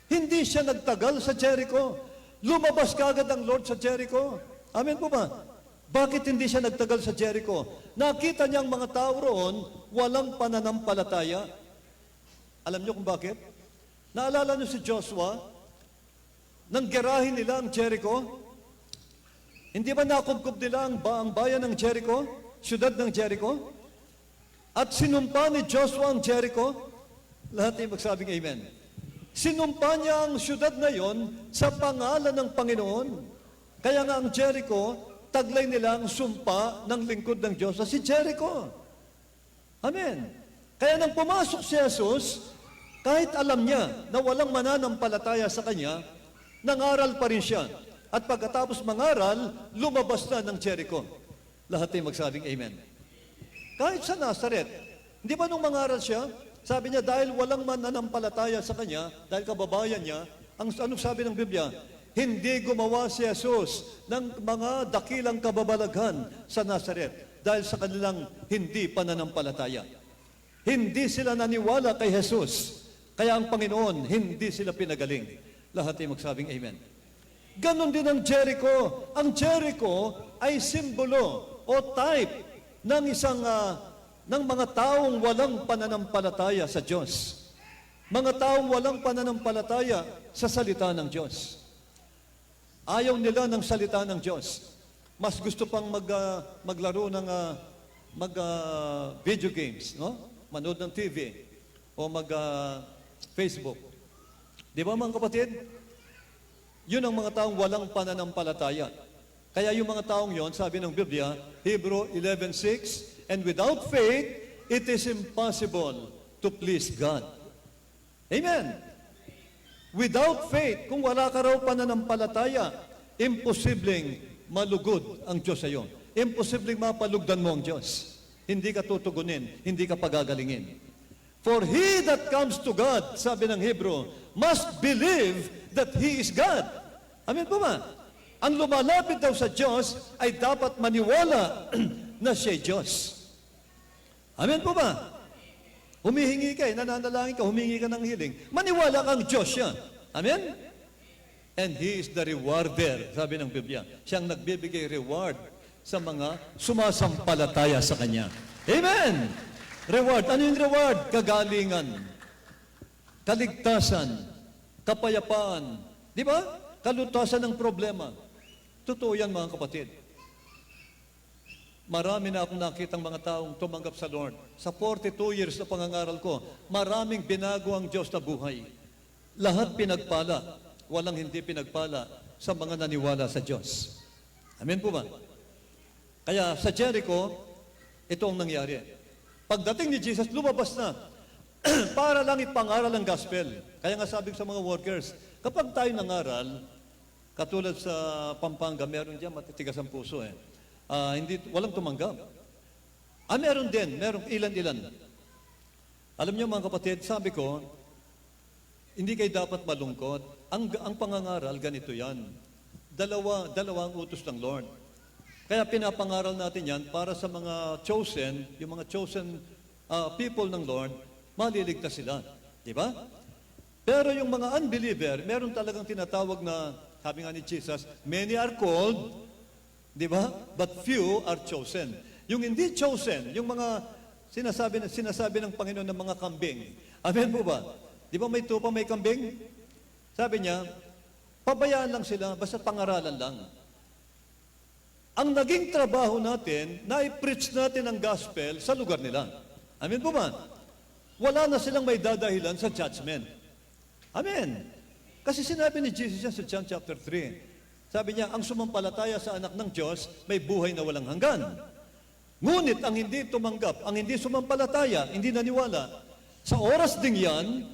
hindi siya nagtagal sa Jericho. Lumabas kaagad ang Lord sa Jericho. Amen po ba? Bakit hindi siya nagtagal sa Jericho? Nakita niyang mga tao roon, walang pananampalataya. Alam niyo kung bakit? Naalala niyo si Joshua? Nang gerahin nila ang Jericho? Hindi ba nakubkob nila ang bayan ng Jericho? Siyudad ng Jericho? At sinumpa ni Joshua ang Jericho? Lahat ay magsabing amen. Sinumpa niya ang siyudad na yon sa pangalan ng Panginoon. Kaya nga ang Jericho, taglay nila ang sumpa ng lingkod ng Diyos sa si Jericho. Amen. Kaya nang pumasok si Jesus, kahit alam niya na walang mananampalataya sa kanya, nangaral pa rin siya. At pagkatapos mangaral, lumabas na ng Jericho. Lahat ay magsabing amen. Kahit sa Nazaret, hindi ba nung mangaral siya, sabi niya, dahil walang mananampalataya sa kanya, dahil kababayan niya, anong sabi ng Biblia? Hindi gumawa si Jesus ng mga dakilang kababalaghan sa Nazaret dahil sa kanilang hindi pananampalataya. Hindi sila naniwala kay Jesus, kaya ang Panginoon, hindi sila pinagaling. Lahat ay magsabing amen. Ganon din ang Jericho. Ang Jericho ay simbolo o type ng ng mga taong walang pananampalataya sa Diyos. Mga taong walang pananampalataya sa salita ng Diyos. Ayaw nila ng salita ng Diyos. Mas gusto pang maglaro ng video games, no? Manood ng TV o Facebook. Di ba mga kapatid? Yun ang mga taong walang pananampalataya. Kaya yung mga taong yon, sabi ng Biblia, Hebrew 11:6, and without faith, it is impossible to please God. Amen. Without faith, kung wala ka raw pananampalataya, imposibleng malugod ang Diyos sa iyo. Imposibleng mapalugdan mo ang Diyos. Hindi ka tutugunin, hindi ka pagagalingin. For he that comes to God, sabi ng Hebrew, must believe that He is God. Amen po ba? Ang lumalapit daw sa Diyos ay dapat maniwala na siya'y Diyos. Amen po ba? Humihingi ka, nananalangin ka, humingi ka ng healing. Maniwala kang Diyos siya. Amen? And He is the rewarder, sabi ng Biblia. Siyang nagbibigay reward sa mga sumasampalataya sa Kanya. Amen! Reward. Ano yung reward? Kagalingan, kaligtasan, kapayapaan. Di ba? Kalutasan ng problema. Totoo yan mga kapatid. Marami na akong nakitang mga taong tumanggap sa Lord. Sa 42 years na pangangaral ko, maraming binago ang Diyos na buhay. Lahat pinagpala. Walang hindi pinagpala sa mga naniwala sa Diyos. Amen po ba? Kaya sa Jericho, ito ang nangyari. Pagdating ni Jesus, lumabas na para lang ipangaral ang gospel. Kaya nga sabi ko sa mga workers, kapag tayo nangaral, katulad sa Pampanga, meron diyan matitigas ang puso eh. Walang tumanggap. Meron din, merong ilan-ilan. Alam niyo mga kapatid, sabi ko, hindi kayo dapat malungkot. Ang pangangaral, ganito yan. Dalawa ang utos ng Lord. Kaya pinapangaral natin yan para sa mga chosen, yung mga chosen people ng Lord, maliligtas sila. Di ba? Pero yung mga unbeliever, meron talagang tinatawag na, sabi nga ni Jesus, many are called, di ba? But few are chosen. Yung hindi chosen, yung mga sinasabi ng Panginoon ng mga kambing. Amen po ba? Di ba may tupa, may kambing? Sabi niya, pabayaan lang sila, basta pangaralan lang. Ang naging trabaho natin, na i-preach natin ang gospel sa lugar nila. Amen po ba? Wala na silang may dadahilan sa judgment. Amen. Kasi sinabi ni Jesus yan sa John chapter 3. Sabi niya, ang sumampalataya sa anak ng Diyos, may buhay na walang hanggan. Ngunit ang hindi tumanggap, ang hindi sumampalataya, hindi naniwala, sa oras ding yan,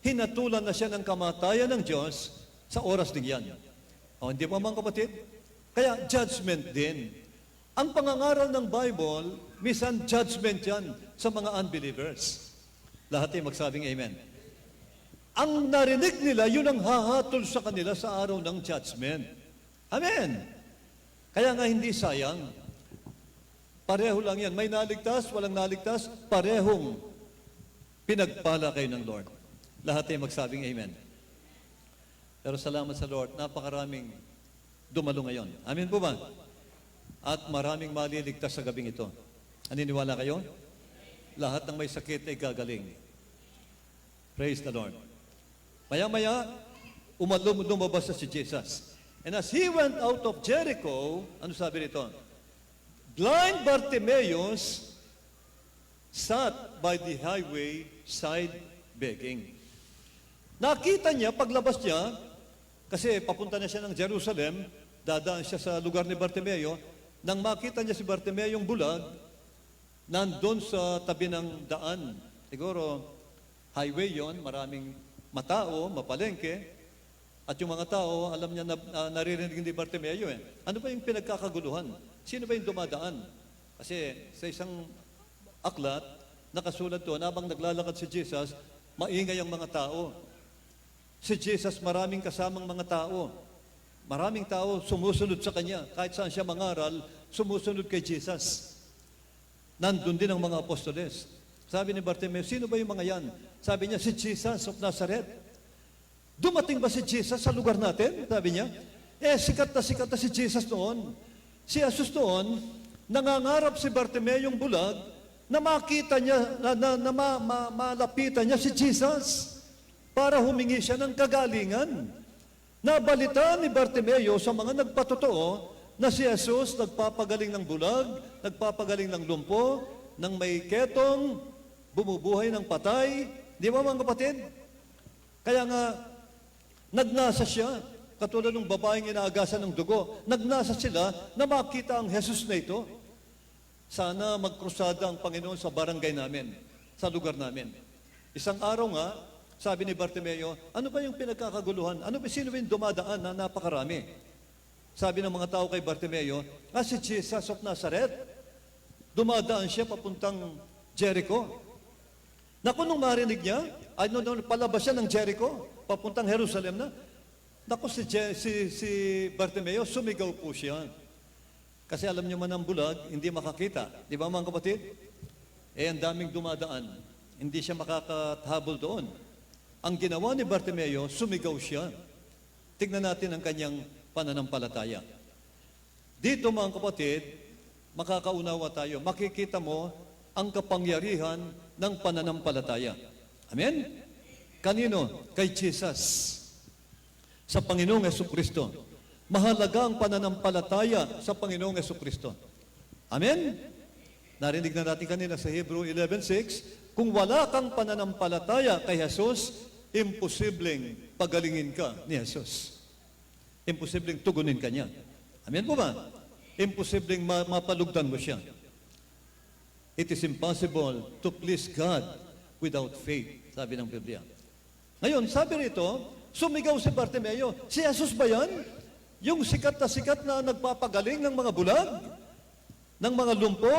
hinatulan na siya ng kamatayan ng Diyos sa oras ding yan. O, hindi ba mga kapatid? Kaya judgment din. Ang pangangaral ng Bible, minsan judgment yan sa mga unbelievers. Lahat ay magsabing amen. Ang narinig nila, yun ang hahatol sa kanila sa araw ng judgment. Amen. Kaya nga hindi sayang. Pareho lang yan. May naligtas, walang naligtas, parehong pinagpala kayo ng Lord. Lahat ay magsabing amen. Pero salamat sa Lord, napakaraming dumalo ngayon. Amen po ba? At maraming maliligtas sa gabing ito. Naniniwala kayo? Lahat ng may sakit ay gagaling. Praise the Lord. Maya-maya, lumabas na si Jesus. And as he went out of Jericho, ano sabi rito? Blind Bartimaeus sat by the highway side begging. Nakita niya, paglabas niya, kasi papunta na siya ng Jerusalem, dadaan siya sa lugar ni Bartimeo, nang makita niya si Bartimeo yung bulag, nandun sa tabi ng daan. Siguro, highway yon, maraming matao, mapalengke, at yung mga tao, alam niya na naririnig ni Bartimeo eh. Ano ba yung pinagkakaguluhan? Sino ba yung dumadaan? Kasi sa isang aklat, nakasulat doon, habang naglalakad si Jesus, maingay ang mga tao. Si Jesus, maraming kasamang mga tao. Maraming tao sumusunod sa Kanya. Kahit saan siya mangaral, sumusunod kay Jesus. Nandun din ang mga apostoles. Sabi ni Bartimeo, sino ba yung mga yan? Sabi niya, si Jesus of Nazareth. Dumating ba si Jesus sa lugar natin? Sabi niya. Sikat na si Jesus noon. Si Jesus noon, nangangarap si Bartimeo yung bulag, na makita niya, malapitan niya si Jesus para humingi siya ng kagalingan. Nabalita ni Bartimeo sa mga nagpatotoo na si Jesus nagpapagaling ng bulag, nagpapagaling ng lumpo, ng may ketong, bumubuhay ng patay. Di ba mga kapatid? Kaya nga, nagnasa siya, katulad ng babaeng inaagasan ng dugo. Nagnasa sila na makita ang Jesus na ito. Sana magkrusada ang Panginoon sa barangay namin, sa lugar namin. Isang araw nga, sabi ni Bartimeo, ano ba yung pinagkakaguluhan? Sino ba yung dumadaan na napakarami? Sabi ng mga tao kay Bartimeo, si Jesus of Nazareth, dumadaan siya papuntang Jericho. Naku, nung marinig niya, nung palabas siya ng Jericho, papuntang Jerusalem na, naku, si Bartimeo, sumigaw po siya. Kasi alam niyo man ang bulag, hindi makakita. Di ba mga kapatid? Ang daming dumadaan. Hindi siya makakahabol doon. Ang ginawa ni Bartimeo, sumigaw siya. Tignan natin ang kanyang pananampalataya. Dito mga kapatid, makakaunawa tayo. Makikita mo ang kapangyarihan ng pananampalataya. Amen? Kanino? Kay Jesus. Sa Panginoong Jesucristo. Mahalaga ang pananampalataya sa Panginoong Jesucristo. Amen? Narinig na natin kanina sa Hebrew 11:6, kung wala kang pananampalataya kay Jesus, imposibleng pagalingin ka ni Jesus. Imposibleng tugunin ka niya. Amen po ba? Imposibleng mapalugdan mo siya. It is impossible to please God without faith, sabi ng Biblia. Ngayon, sabi rito, sumigaw si Bartimeo, si Jesus ba yan? Yung sikat na nagpapagaling ng mga bulag, ng mga lumpo,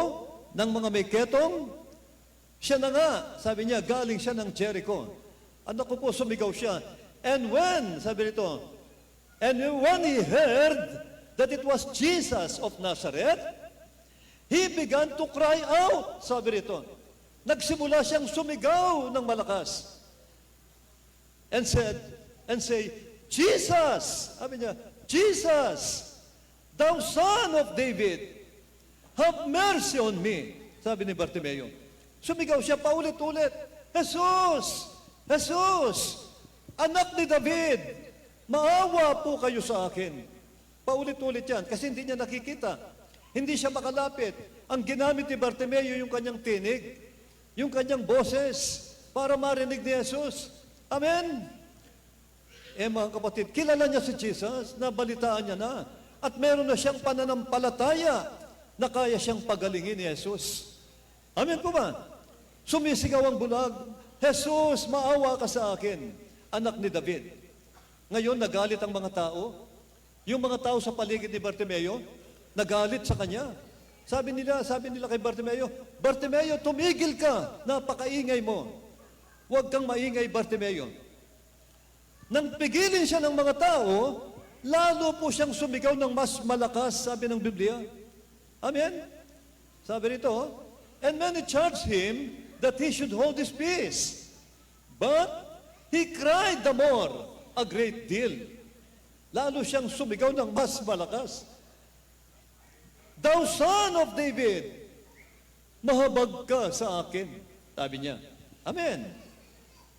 ng mga may ketong, siya na nga, sabi niya, galing siya ng Jericho. Ano ko po, sumigaw siya. And when he heard that it was Jesus of Nazareth, he began to cry out. Sabi rito, nagsimula siyang sumigaw ng malakas. And say, Jesus! Sabi niya, Jesus, thou son of David, have mercy on me. Sabi ni Bartimeo. Sumigaw siya paulit-ulit, Jesus! Jesus! Anak ni David, maawa po kayo sa akin. Paulit-ulit yan, kasi hindi niya nakikita. Hindi siya makalapit. Ang ginamit ni Bartimeo yung kanyang tinig, yung kanyang boses, para marinig ni Jesus. Amen? Mga kapatid, kilala niya si Jesus, nabalitaan niya na, at meron na siyang pananampalataya na kaya siyang pagalingin ni Jesus. Amen po ba? Sumisigaw ang bulag, Jesus, maawa ka sa akin, anak ni David. Ngayon, nagalit ang mga tao. Yung mga tao sa paligid ni Bartimeo, nagalit sa kanya. Sabi nila kay Bartimeo, Bartimeo, tumigil ka, napakaingay mo. Huwag kang maingay, Bartimeo. Nang pigilin siya ng mga tao, lalo po siyang sumigaw ng mas malakas, sabi ng Biblia. Amen? Sabi rito, and many charged him that he should hold his peace. But he cried the more, a great deal. Lalo siyang sumigaw ng mas malakas. Thou son of David, mahabag ka sa akin. Sabi niya. Amen.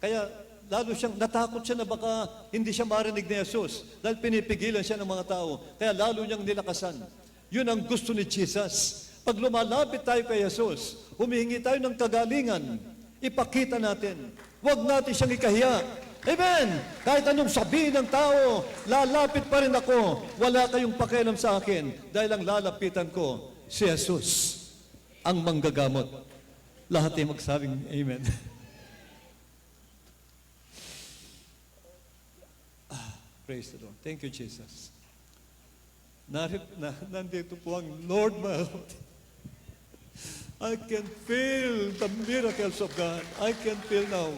Kaya lalo siyang natakot siya na baka hindi siya marinig ni Jesus dahil pinipigilan siya ng mga tao. Kaya lalo niyang nilakasan. Yun ang gusto ni Jesus. Pag lumalapit tayo kay Jesus, humihingi tayo ng kagalingan, ipakita natin. Huwag natin siyang ikahiya. Amen! Kahit anong sabihin ng tao, lalapit pa rin ako. Wala kayong pakialam sa akin dahil ang lalapitan ko, si Jesus, ang manggagamot. Lahat ay magsabing Amen. Praise the Lord. Thank you, Jesus. Nandito po ang Lord Mahal. I can feel the miracles of God. I can feel now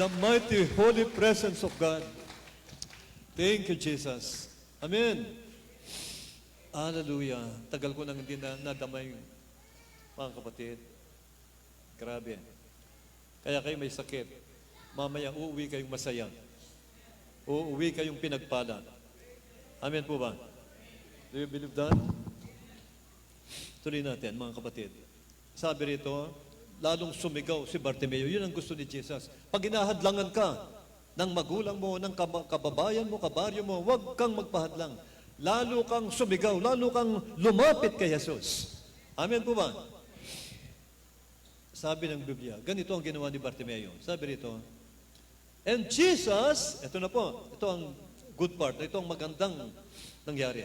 the mighty holy presence of God. Thank you, Jesus. Amen. Hallelujah. Tagal ko nang hindi nadamay, mga kapatid. Grabe. Kaya kayo may sakit. Mamaya uuwi kayong masaya. Uuwi kayong pinagpala. Amen po ba? Do you believe that? Tuloy natin, mga kapatid. Sabi rito, lalong sumigaw si Bartimeo. Yun ang gusto ni Jesus. Pag inahadlangan ka ng magulang mo, ng kababayan mo, kabaryo mo, huwag kang magpahadlang. Lalo kang sumigaw, lalo kang lumapit kay Jesus. Amen po ba? Sabi ng Biblia, ganito ang ginawa ni Bartimeo. Sabi rito, and Jesus, ito na po, ito ang good part, ito ang magandang nangyari.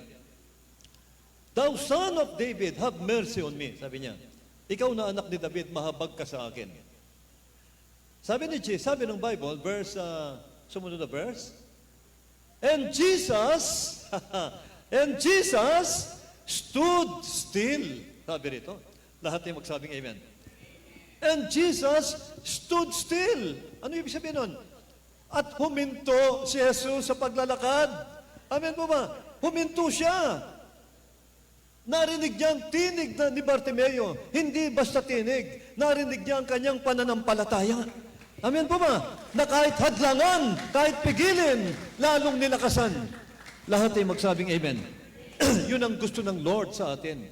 Thou son of David, have mercy on me, sabi niya. Ikaw na anak ni David, mahabag ka sa akin. Sabi ni Jesus, sabi ng Bible, sumunod na verse, and Jesus stood still. Sabi rito, lahat ay magsabing amen. And Jesus stood still. Ano ibig sabihin nun? At huminto si Jesus sa paglalakad. Amen po ba? Huminto siya. Narinig niya ang tinig ni Bartimeo. Hindi basta tinig. Narinig niya ang kanyang pananampalataya. Amen po ba? Na kahit hadlangan, kahit pigilin, lalong nilakasan. Lahat ay magsabing amen. Yun ang gusto ng Lord sa atin.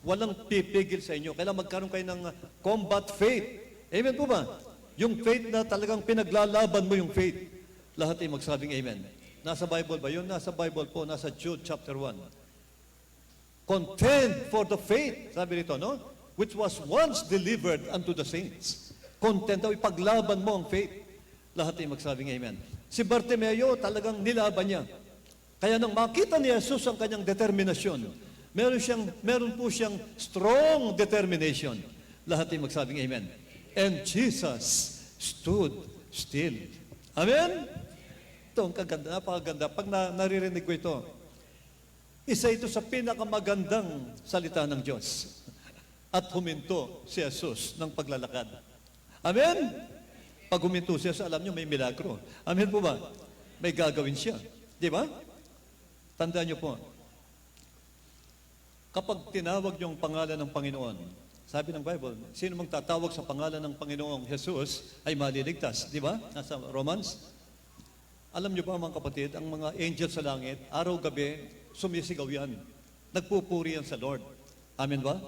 Walang pipigil sa inyo. Kailangan magkaroon kayo ng combat faith. Amen po ba? Yung faith na talagang pinaglalaban mo yung faith. Lahat ay magsabing amen. Nasa Bible ba yun? Nasa Bible po, nasa Jude chapter 1. Contend for the faith, sabi rito, no? Which was once delivered unto the saints. Contend daw, ipaglaban mo ang faith. Lahat ay magsabing amen. Si Bartimeo talagang nilaban niya. Kaya nang makita ni Jesus ang kanyang determinasyon, meron po siyang strong determination. Lahat ay magsabing amen. And Jesus stood still. Amen? Ito ang kaganda, napakaganda. Pag naririnig ko ito, isa ito sa pinakamagandang salita ng Diyos. At huminto si Jesus ng paglalakad. Amen? Pag huminto siya, alam niyo may milagro. Amen po ba? May gagawin siya. Di ba? Tandaan niyo po, Kapag tinawag niyo ang pangalan ng Panginoon, sabi ng Bible, sino mang tatawag sa pangalan ng Panginoong Jesus ay maliligtas. Di ba? Nasa Romans. Alam niyo ba mga kapatid, ang mga angel sa langit, araw-gabi, sumisigaw yan. Nagpupuri yan sa Lord. Amen ba?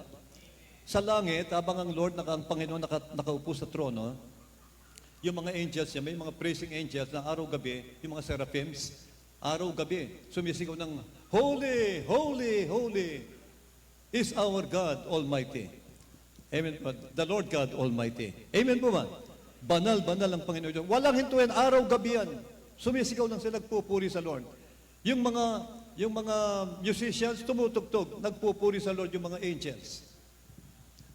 Sa langit, habang ang Lord, ang Panginoon nakaupo sa trono, yung mga angels niya, may mga praising angels na araw-gabi, yung mga seraphims, araw-gabi, sumisigaw ng, Holy, Holy, Holy is our God Almighty. Amen po. The Lord God Almighty. Amen po ba? Banal, banal ang Panginoon. Walang hintuin, araw-gabi yan. Sumisigaw lang sila, nagpupuri sa Lord. Yung mga musicians, tumutugtog, nagpupuri sa Lord yung mga angels.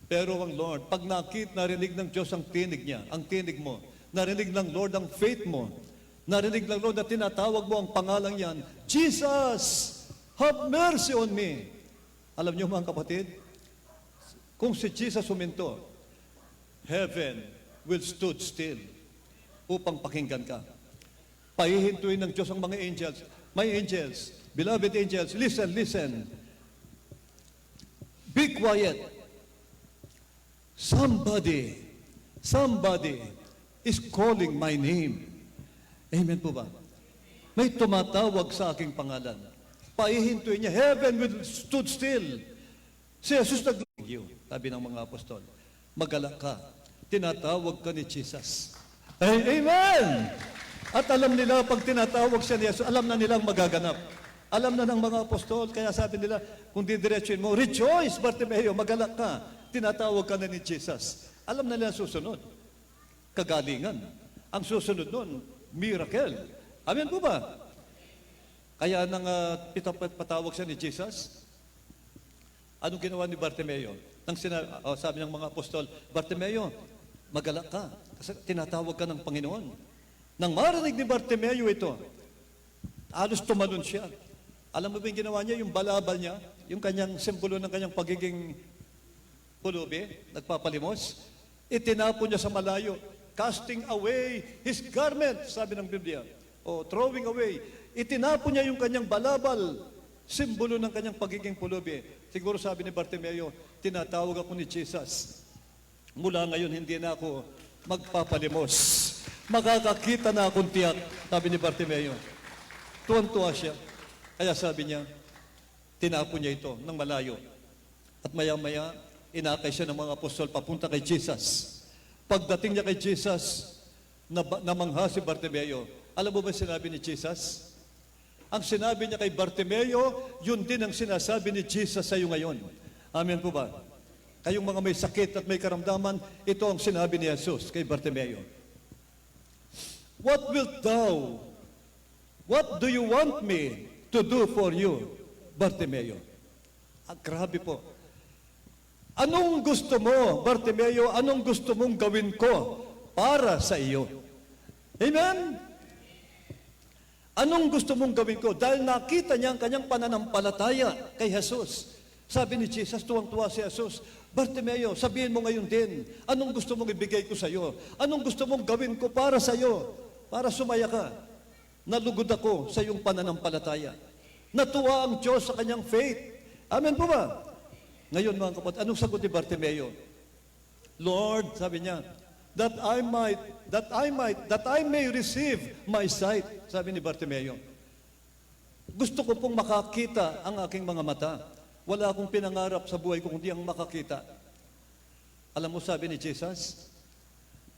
Pero ang Lord, pag narinig ng Diyos ang tinig niya, ang tinig mo, narinig ng Lord ang faith mo, narinig ng Lord na tinatawag mo ang pangalang yan, Jesus, have mercy on me. Alam niyo mga kapatid, kung si Jesus huminto, heaven will stood still upang pakinggan ka. Pahihintuin ng Diyos ang mga angels. My angels, beloved angels, listen, listen. Be quiet. Somebody is calling my name. Amen po ba? May tumatawag sa aking pangalan. Pahihintuin niya, heaven will stood still. Si Jesus nag-thank you, sabi ng mga apostol. Magalak ka. Tinatawag ka ni Jesus. Amen! At alam nila, pag tinatawag siya ni Jesus, alam na nilang magaganap. Alam na ng mga apostol, kaya sabi nila, kung didiretsuin mo, rejoice, Bartimeo, magalak ka. Tinatawag ka na ni Jesus. Alam na nila susunod. Kagalingan. Ang susunod nun, miracle. Amen po ba? Kaya nang patawag siya ni Jesus, anong ginawa ni Bartimeo? Sabi ng mga apostol, Bartimeo, magalak ka. Kasi tinatawag ka ng Panginoon. Nang marinig ni Bartimeo ito, halos tumalon siya. Alam mo ba yung ginawa niya? Yung balabal niya, yung kanyang simbolo ng kanyang pagiging pulubi, nagpapalimos, itinapon niya sa malayo, casting away his garment, sabi ng Biblia, o throwing away. Itinapon niya yung kanyang balabal, simbolo ng kanyang pagiging pulubi. Siguro sabi ni Bartimeo, tinatawag ako ni Jesus. Mula ngayon, hindi na ako magpapalimos. Makakakita na akong tiyak, sabi ni Bartimeo. Tuwan-tuwa siya. Kaya sabi niya, tinapon niya ito ng malayo. At maya-maya, inakay siya ng mga apostol papunta kay Jesus. Pagdating niya kay Jesus, namangha si Bartimeo. Alam mo ba sinabi ni Jesus? Ang sinabi niya kay Bartimeo, yun din ang sinasabi ni Jesus sa iyo ngayon. Amen po ba? Kayong mga may sakit at may karamdaman, ito ang sinabi ni Jesus kay Bartimeo. What do you want me to do for you, Bartimeo? Grabe po. Anong gusto mo, Bartimeo? Anong gusto mong gawin ko para sa iyo? Amen? Anong gusto mong gawin ko? Dahil nakita niya ang kanyang pananampalataya kay Jesus. Sabi ni Jesus, tuwang-tuwa si Jesus, Bartimeo, sabihin mo ngayon din, anong gusto mong ibigay ko sa iyo? Anong gusto mong gawin ko para sa iyo? Para sumaya ka. Nalugod ako sa iyong pananampalataya. Natuwa ang Diyos sa kanyang faith. Amen po ba? Ngayon mga kapatid, anong sagot ni Bartimeo? Lord, sabi niya, that I may receive my sight. Sabi ni Bartimeo. Gusto ko pong makakita ang aking mga mata. Wala akong pinangarap sa buhay ko kundi ang makakita. Alam mo sabi ni Jesus,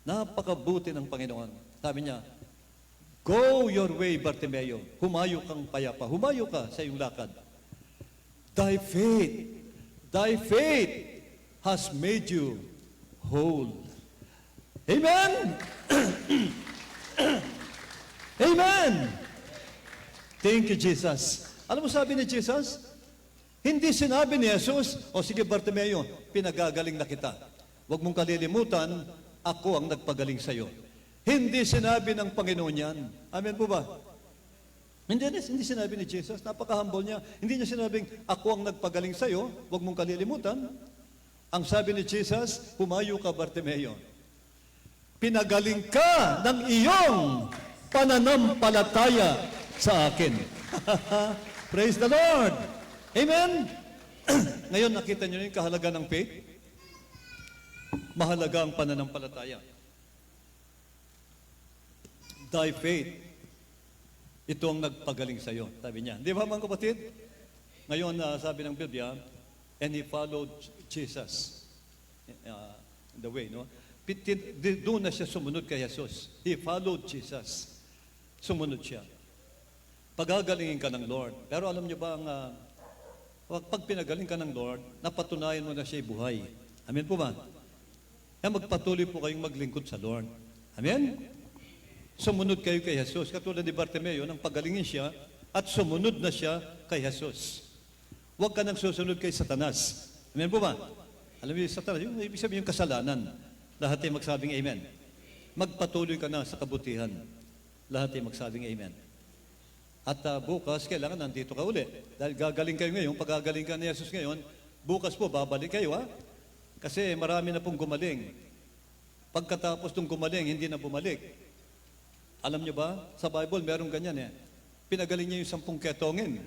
napakabuti ng Panginoon. Sabi niya, go your way, Bartimeo. Humayo kang payapa. Humayo ka sa iyong lakad. Thy faith has made you whole. Amen? Amen! Thank you, Jesus. Alam mo sabi ni Jesus? Hindi sinabi ni Jesus, o sige Bartimeo, pinagagaling na kita. Huwag mong kalilimutan, ako ang nagpagaling sa iyo. Hindi sinabi ng Panginoon yan. Amen po ba? Hindi sinabi ni Jesus. Napaka-humble niya. Hindi niya sinabing, ako ang nagpagaling sa iyo, huwag mong kalilimutan. Ang sabi ni Jesus, humayo ka Bartimeo. Pinagaling ka ng iyong pananampalataya sa akin. Praise the Lord! Amen? Ngayon, nakita nyo yung kahalaga ng faith? Mahalaga ang pananampalataya. Thy faith, ito ang nagpagaling sa iyo, sabi niya. Di ba mga kapatid? Ngayon, sabi ng Biblia, and he followed Jesus. The way, no? Doon na siya sumunod kay Jesus. He followed Jesus. Sumunod siya. Pagagalingin ka ng Lord. Pero alam niyo ba, pag pinagaling ka ng Lord, napatunayan mo na siya'y buhay. Amen po ba? Kaya magpatuloy po kayong maglingkod sa Lord. Amen? Sumunod kayo kay Jesus. Katulad ni Bartimeo, nang pagalingin siya, at sumunod na siya kay Jesus. Huwag ka nang susunod kay Satanas. Amen po ba? Alam niyo, Satanas, yung ibig sabihin yung kasalanan. Lahat ay magsabing amen. Magpatuloy ka na sa kabutihan. Lahat ay magsabing amen. At bukas, kailangan nandito ka uli. Dahil gagaling kayo ngayon, pag gagaling ka ni Jesus ngayon, bukas po, babalik kayo, ha? Kasi marami na pong gumaling. Pagkatapos ng gumaling, hindi na bumalik. Alam niyo ba, sa Bible, merong ganyan, eh. Pinagaling niya yung 10 ketongin.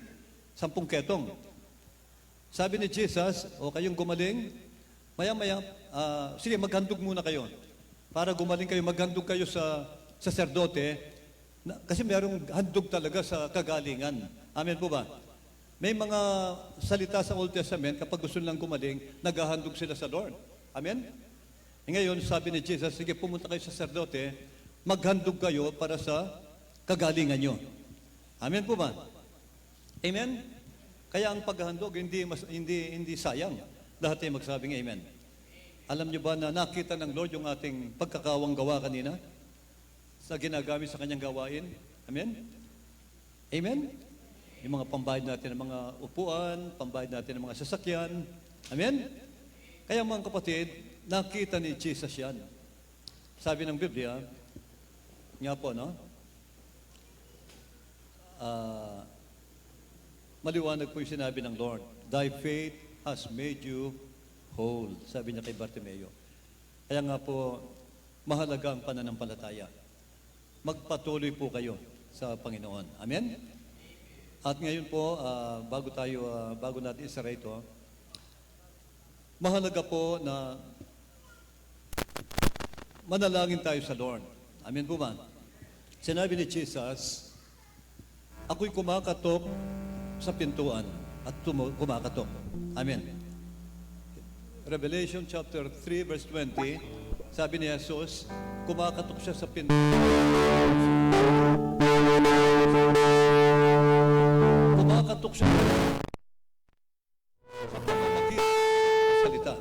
10 ketong. Sabi ni Jesus, o kayong gumaling, maya-maya, sige, maghandog muna kayo. Para gumaling kayo, maghandog kayo sa saserdote, kasi merong handog talaga sa kagalingan. Amen po ba? May mga salita sa Old Testament, kapag gusto nilang gumaling, naghahandog sila sa Lord. Amen? Ngayon, sabi ni Jesus, sige, pumunta kayo sa saserdote, maghandog kayo para sa kagalingan nyo. Amen po ba? Amen? Kaya ang paghandog, hindi sayang. Lahat ay magsabing amen. Alam niyo ba na nakita ng Lord yung ating pagkakawang gawa kanina? Sa ginagamit sa kanyang gawain? Amen? Amen? Yung mga pambayad natin ng mga upuan, pambayad natin ng mga sasakyan. Amen? Kaya mga kapatid, nakita ni Jesus yan. Sabi ng Biblia, nga po, no? Maliwanag po yung sinabi ng Lord, thy faith has made you whole. Sabi niya kay Bartimeo. Kaya nga po, mahalaga ang pananampalataya. Magpatuloy po kayo sa Panginoon. Amen? At ngayon po, bago natin isara ito, mahalaga po na manalangin tayo sa Lord. Amen po ba? Sinabi ni Jesus, ako'y kumakatok sa pintuan at kumakatok. Amen. Revelation chapter 3 verse 20, sabi ni Jesus, kumakatok siya sa pintuan. Kumakatok siya sa pamamagitan ng salita.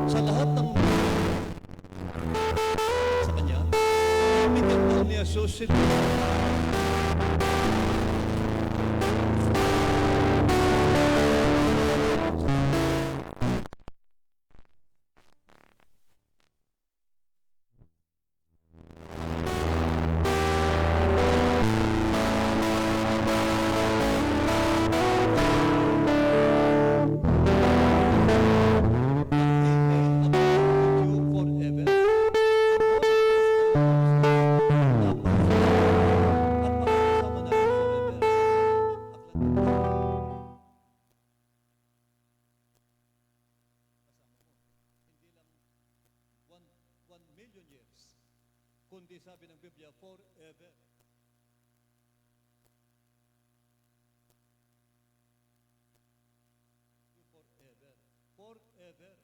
Sa lahat ng sa kanya, binigyan daw ni Jesus sila. At kundi sabi ng Biblia, forever. Forever. Forever.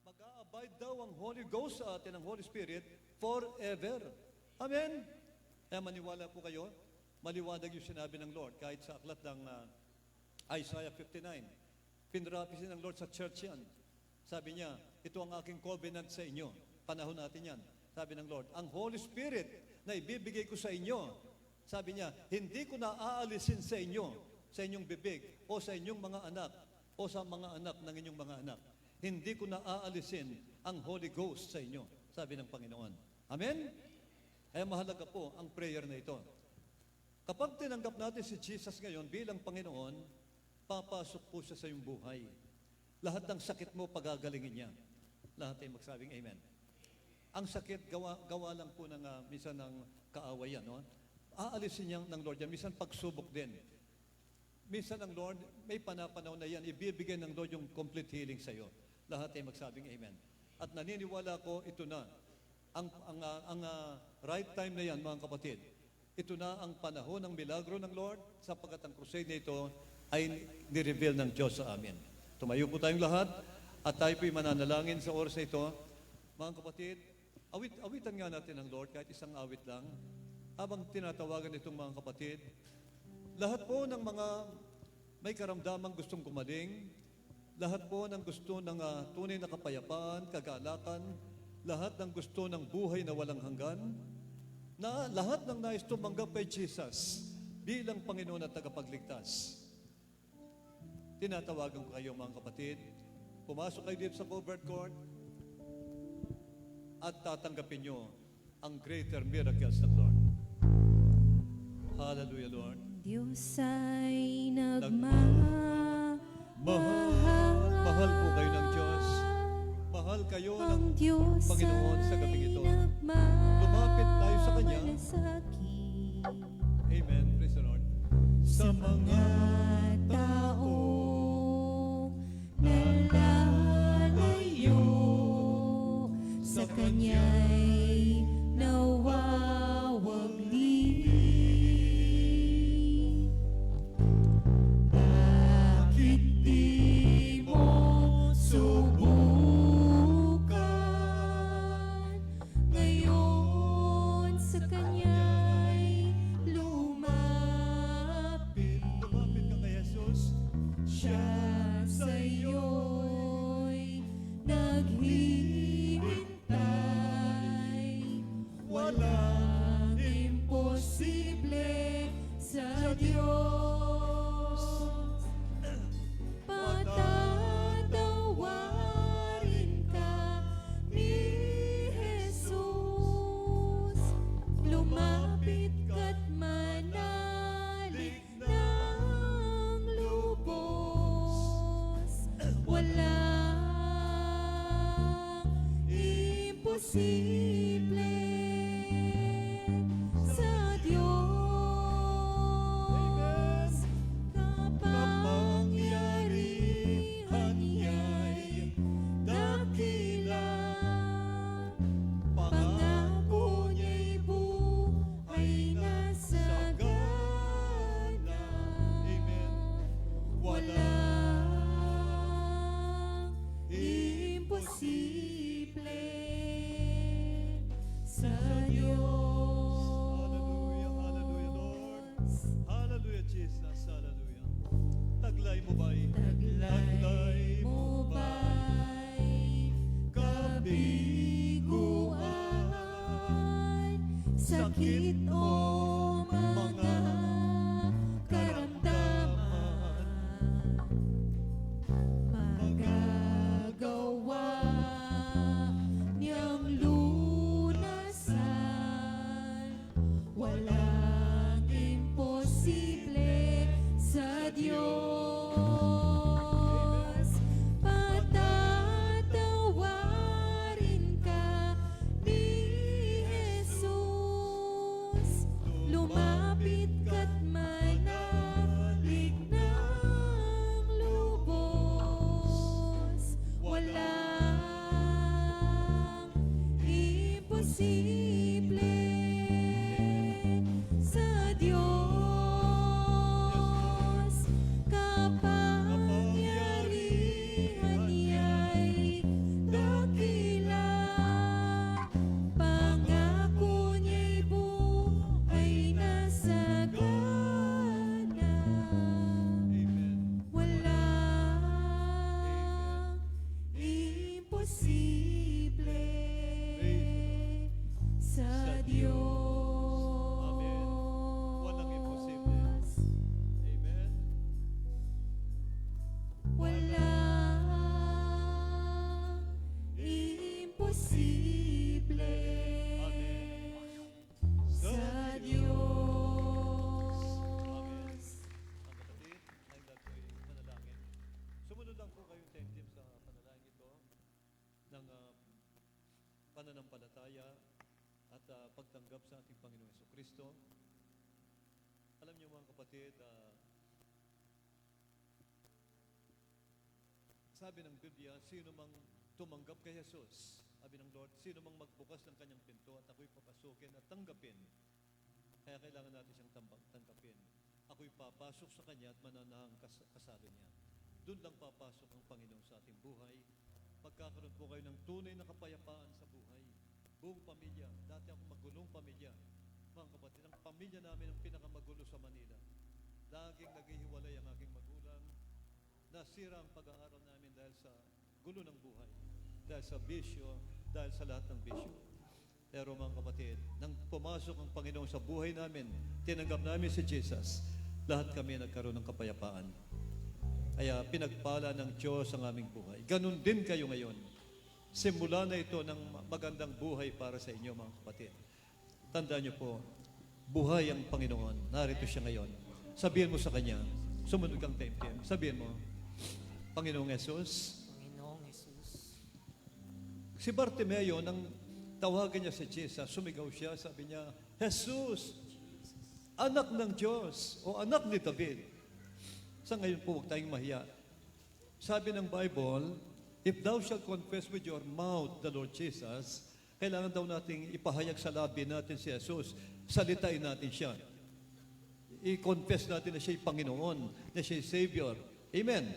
Mag-a-abide daw ang Holy Ghost sa atin, ang Holy Spirit, forever. Amen? Kaya maniwala po kayo, maliwanag yung sinabi ng Lord, kahit sa aklat ng Isaiah 59. Pinrapisin ng Lord sa church yan. Sabi niya, ito ang aking covenant sa inyo. Panahon natin yan. Sabi ng Lord, ang Holy Spirit na ibibigay ko sa inyo, sabi niya, hindi ko na aalisin sa inyo, sa inyong bibig, o sa inyong mga anak, o sa mga anak ng inyong mga anak. Hindi ko na aalisin ang Holy Ghost sa inyo, sabi ng Panginoon. Amen? Kaya mahalaga po ang prayer na ito. Kapag tinanggap natin si Jesus ngayon bilang Panginoon, papasok po siya sa iyong buhay. Lahat ng sakit mo, pagagalingin niya. Lahat ay magsabing amen. Ang sakit, gawa lang po ng minsan ng kaawayan. No? Aalisin niya ng Lord yan. Minsan pagsubok din. Minsan ang Lord, may panapanaw na yan, ibibigay ng Lord yung complete healing sa iyo. Lahat ay magsabing amen. At naniniwala ko, ito na. Ang right time na yan, mga kapatid. Ito na ang panahon ng milagro ng Lord sapagkat ang crusade na ito ay nireveal ng Diyos sa amin. Tumayo po tayong lahat at tayo po'y mananalangin sa oras na ito. Mga kapatid, awitan nga natin ang Lord kahit isang awit lang. Habang tinatawagan itong mga kapatid, lahat po ng mga may karamdamang gustong gumaling, lahat po ng gusto ng tunay na kapayapaan, kagalakan, lahat ng gusto ng buhay na walang hanggan, na lahat ng nais tumanggap kay Jesus bilang Panginoon at tagapagligtas. Tinatawagan ko kayo mga kapatid, pumasok kayo dito sa covered court at tatanggapin nyo ang greater miracles ng Lord. Hallelujah, Lord. Diyos ay Mahal po kayo ng Diyos. Mahal kayo ng Panginoon sa gabing ito. Lumapit tayo sa Kanya. Amen. Praise the Lord. Sa mga taong nalalayo, sa Kanya'y nawawagli. Bakit di mo subukan? Ngayon sa Kanya'y lumapit. lumapit ka kay Jesus. Siya sa'yo'y naghihintay. Walang imposible sa Diyos. Patatawarin ka ni Jesus. Lumapit ka't manalig ng lubos. Walang imposible sa Diyos. Kapangyarihan niya'y dakila. Pangako niya'y buhay na sagana. Walang imposible sa Diyos. Hallelujah, hallelujah, Lord. Hallelujah, Jesus. Hallelujah. Taglay mo ba'y? Taglay mo ba'y kabiguan, sakit o mga karamdaman? Magagawa niyang lunasan. Walang imposible sa Diyos. Patatawarin ka ni Jesus. Lumapit ka't manalig ng lubos. Walang imposible sa Diyos, kapangyarihan niya'y dakila, pangako niya'y buhay na sagana. Walang imposible sa Diyos. Amen. Walang imposible. Amen. Walang imposible sa Diyos. Amen. Ang kapatid, ay natin manalangin. Sumunod lang po kayong tentative sa panalangin ito ng pananampalataya at pagtanggap sa ating Panginoong Jesucristo. Alam niyo mga kapatid, sabi ng Biblia, sino mang tumanggap kay Jesus, sabi ng Lord, sino mang magbukas ng kanyang pinto at ako'y papasukin at tanggapin. Kaya kailangan natin siyang tanggapin. Ako'y papasok sa kanya at mananahang kasalo niya. Doon lang papasok ang Panginoon sa ating buhay. Magkakaroon po kayo ng tunay na kapayapaan sa buhay. Buong pamilya. Dati ako magulong pamilya. Mga kapatid, ang pamilya namin ang pinakamagulo sa Manila. Laging naghihiwalay ang aking magulang. Nasira ang pag-aaral namin dahil sa gulo ng buhay. Dahil sa bisyo, dahil sa lahat ng bisyo. Pero mga kapatid, nang pumasok ang Panginoon sa buhay namin, tinanggap namin si Jesus, lahat kami nagkaroon ng kapayapaan. Kaya pinagpala ng Diyos ang aming buhay. Ganon din kayo ngayon. Simula na ito ng magandang buhay para sa inyo mga kapatid. Tandaan niyo po, buhay ang Panginoon. Narito siya ngayon. Sabihin mo sa Kanya, sumunod kang temtem. Sabihin mo, Panginoong Jesus, Panginoong Jesus. si Bartimeo, nang tawagan niya si Jesus, sumigaw siya, sabi niya, Jesus, anak ng Diyos, o anak ni David. Sa ngayon po, huwag tayong mahiya. Sabi ng Bible, if thou shalt confess with your mouth the Lord Jesus, kailangan daw nating ipahayag sa labi natin si Jesus. Salitain natin siya. I-confess natin na siya'y Panginoon, na siya'y Savior. Amen.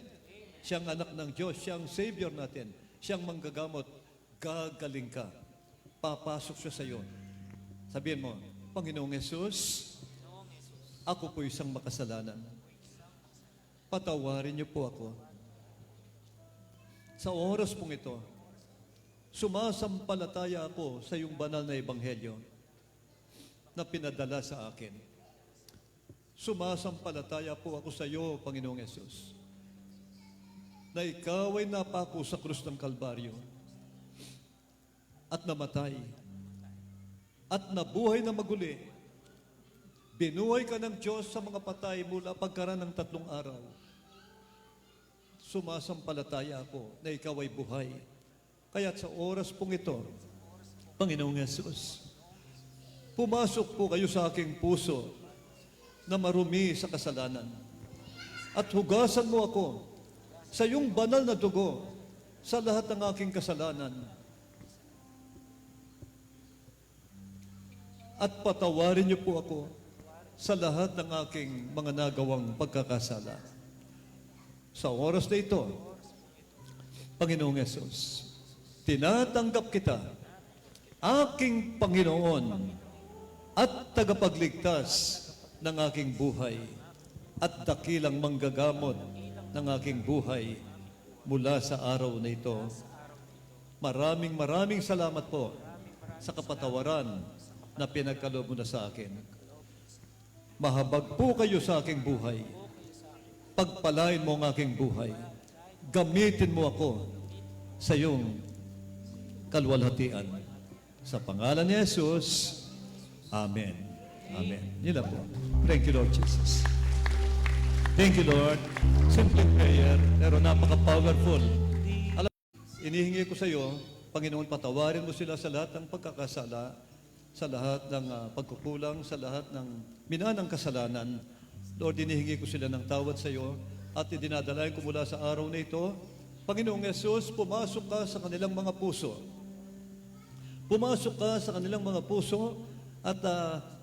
Siyang anak ng Diyos, siyang Savior natin, siyang manggagamot. Gagaling ka. Papasok siya sa iyo. Sabihin mo, Panginoong Jesus, ako po isang makasalanan. Patawarin niyo po ako. Sa oras pong ito, sumasampalataya ako sa iyong banal na ebanghelyo na pinadala sa akin. Sumasampalataya po ako sa iyo, Panginoong Yesus, na ikaw ay napako sa krus ng Kalbaryo at namatay at nabuhay na maguli. Binuhay ka ng Diyos sa mga patay mula pagkaraan ng 3 araw. Sumasampalataya ako na ikaw ay buhay. Kaya't sa oras pong ito, Panginoong Yesus, pumasok po kayo sa aking puso na marumi sa kasalanan. At hugasan mo ako sa iyong banal na dugo sa lahat ng aking kasalanan. At patawarin niyo po ako sa lahat ng aking mga nagawang pagkakasala. Sa oras na ito, Panginoong Yesus, tinatanggap kita, aking Panginoon at tagapagligtas ng aking buhay at dakilang manggagamot ng aking buhay mula sa araw na ito. Maraming salamat po sa kapatawaran na pinagkaloob mo na sa akin. Mahabag po kayo sa aking buhay. Pagpalain mo ang aking buhay. Gamitin mo ako sa iyong kalwalhatian. Sa pangalan ni Jesus, Amen. Amen. Yun lang po. Thank you, Lord Jesus. Thank you, Lord. Simple prayer, pero napaka-powerful. Alam, inihingi ko sa iyo, Panginoon, patawarin mo sila sa lahat ng pagkakasala, sa lahat ng pagkukulang, sa lahat ng minanang kasalanan. Lord, inihingi ko sila ng tawad sa iyo at idinadalayan ko mula sa araw na ito. Panginoong Yesus, pumasok ka sa kanilang mga puso. Pumasok ka sa kanilang mga puso at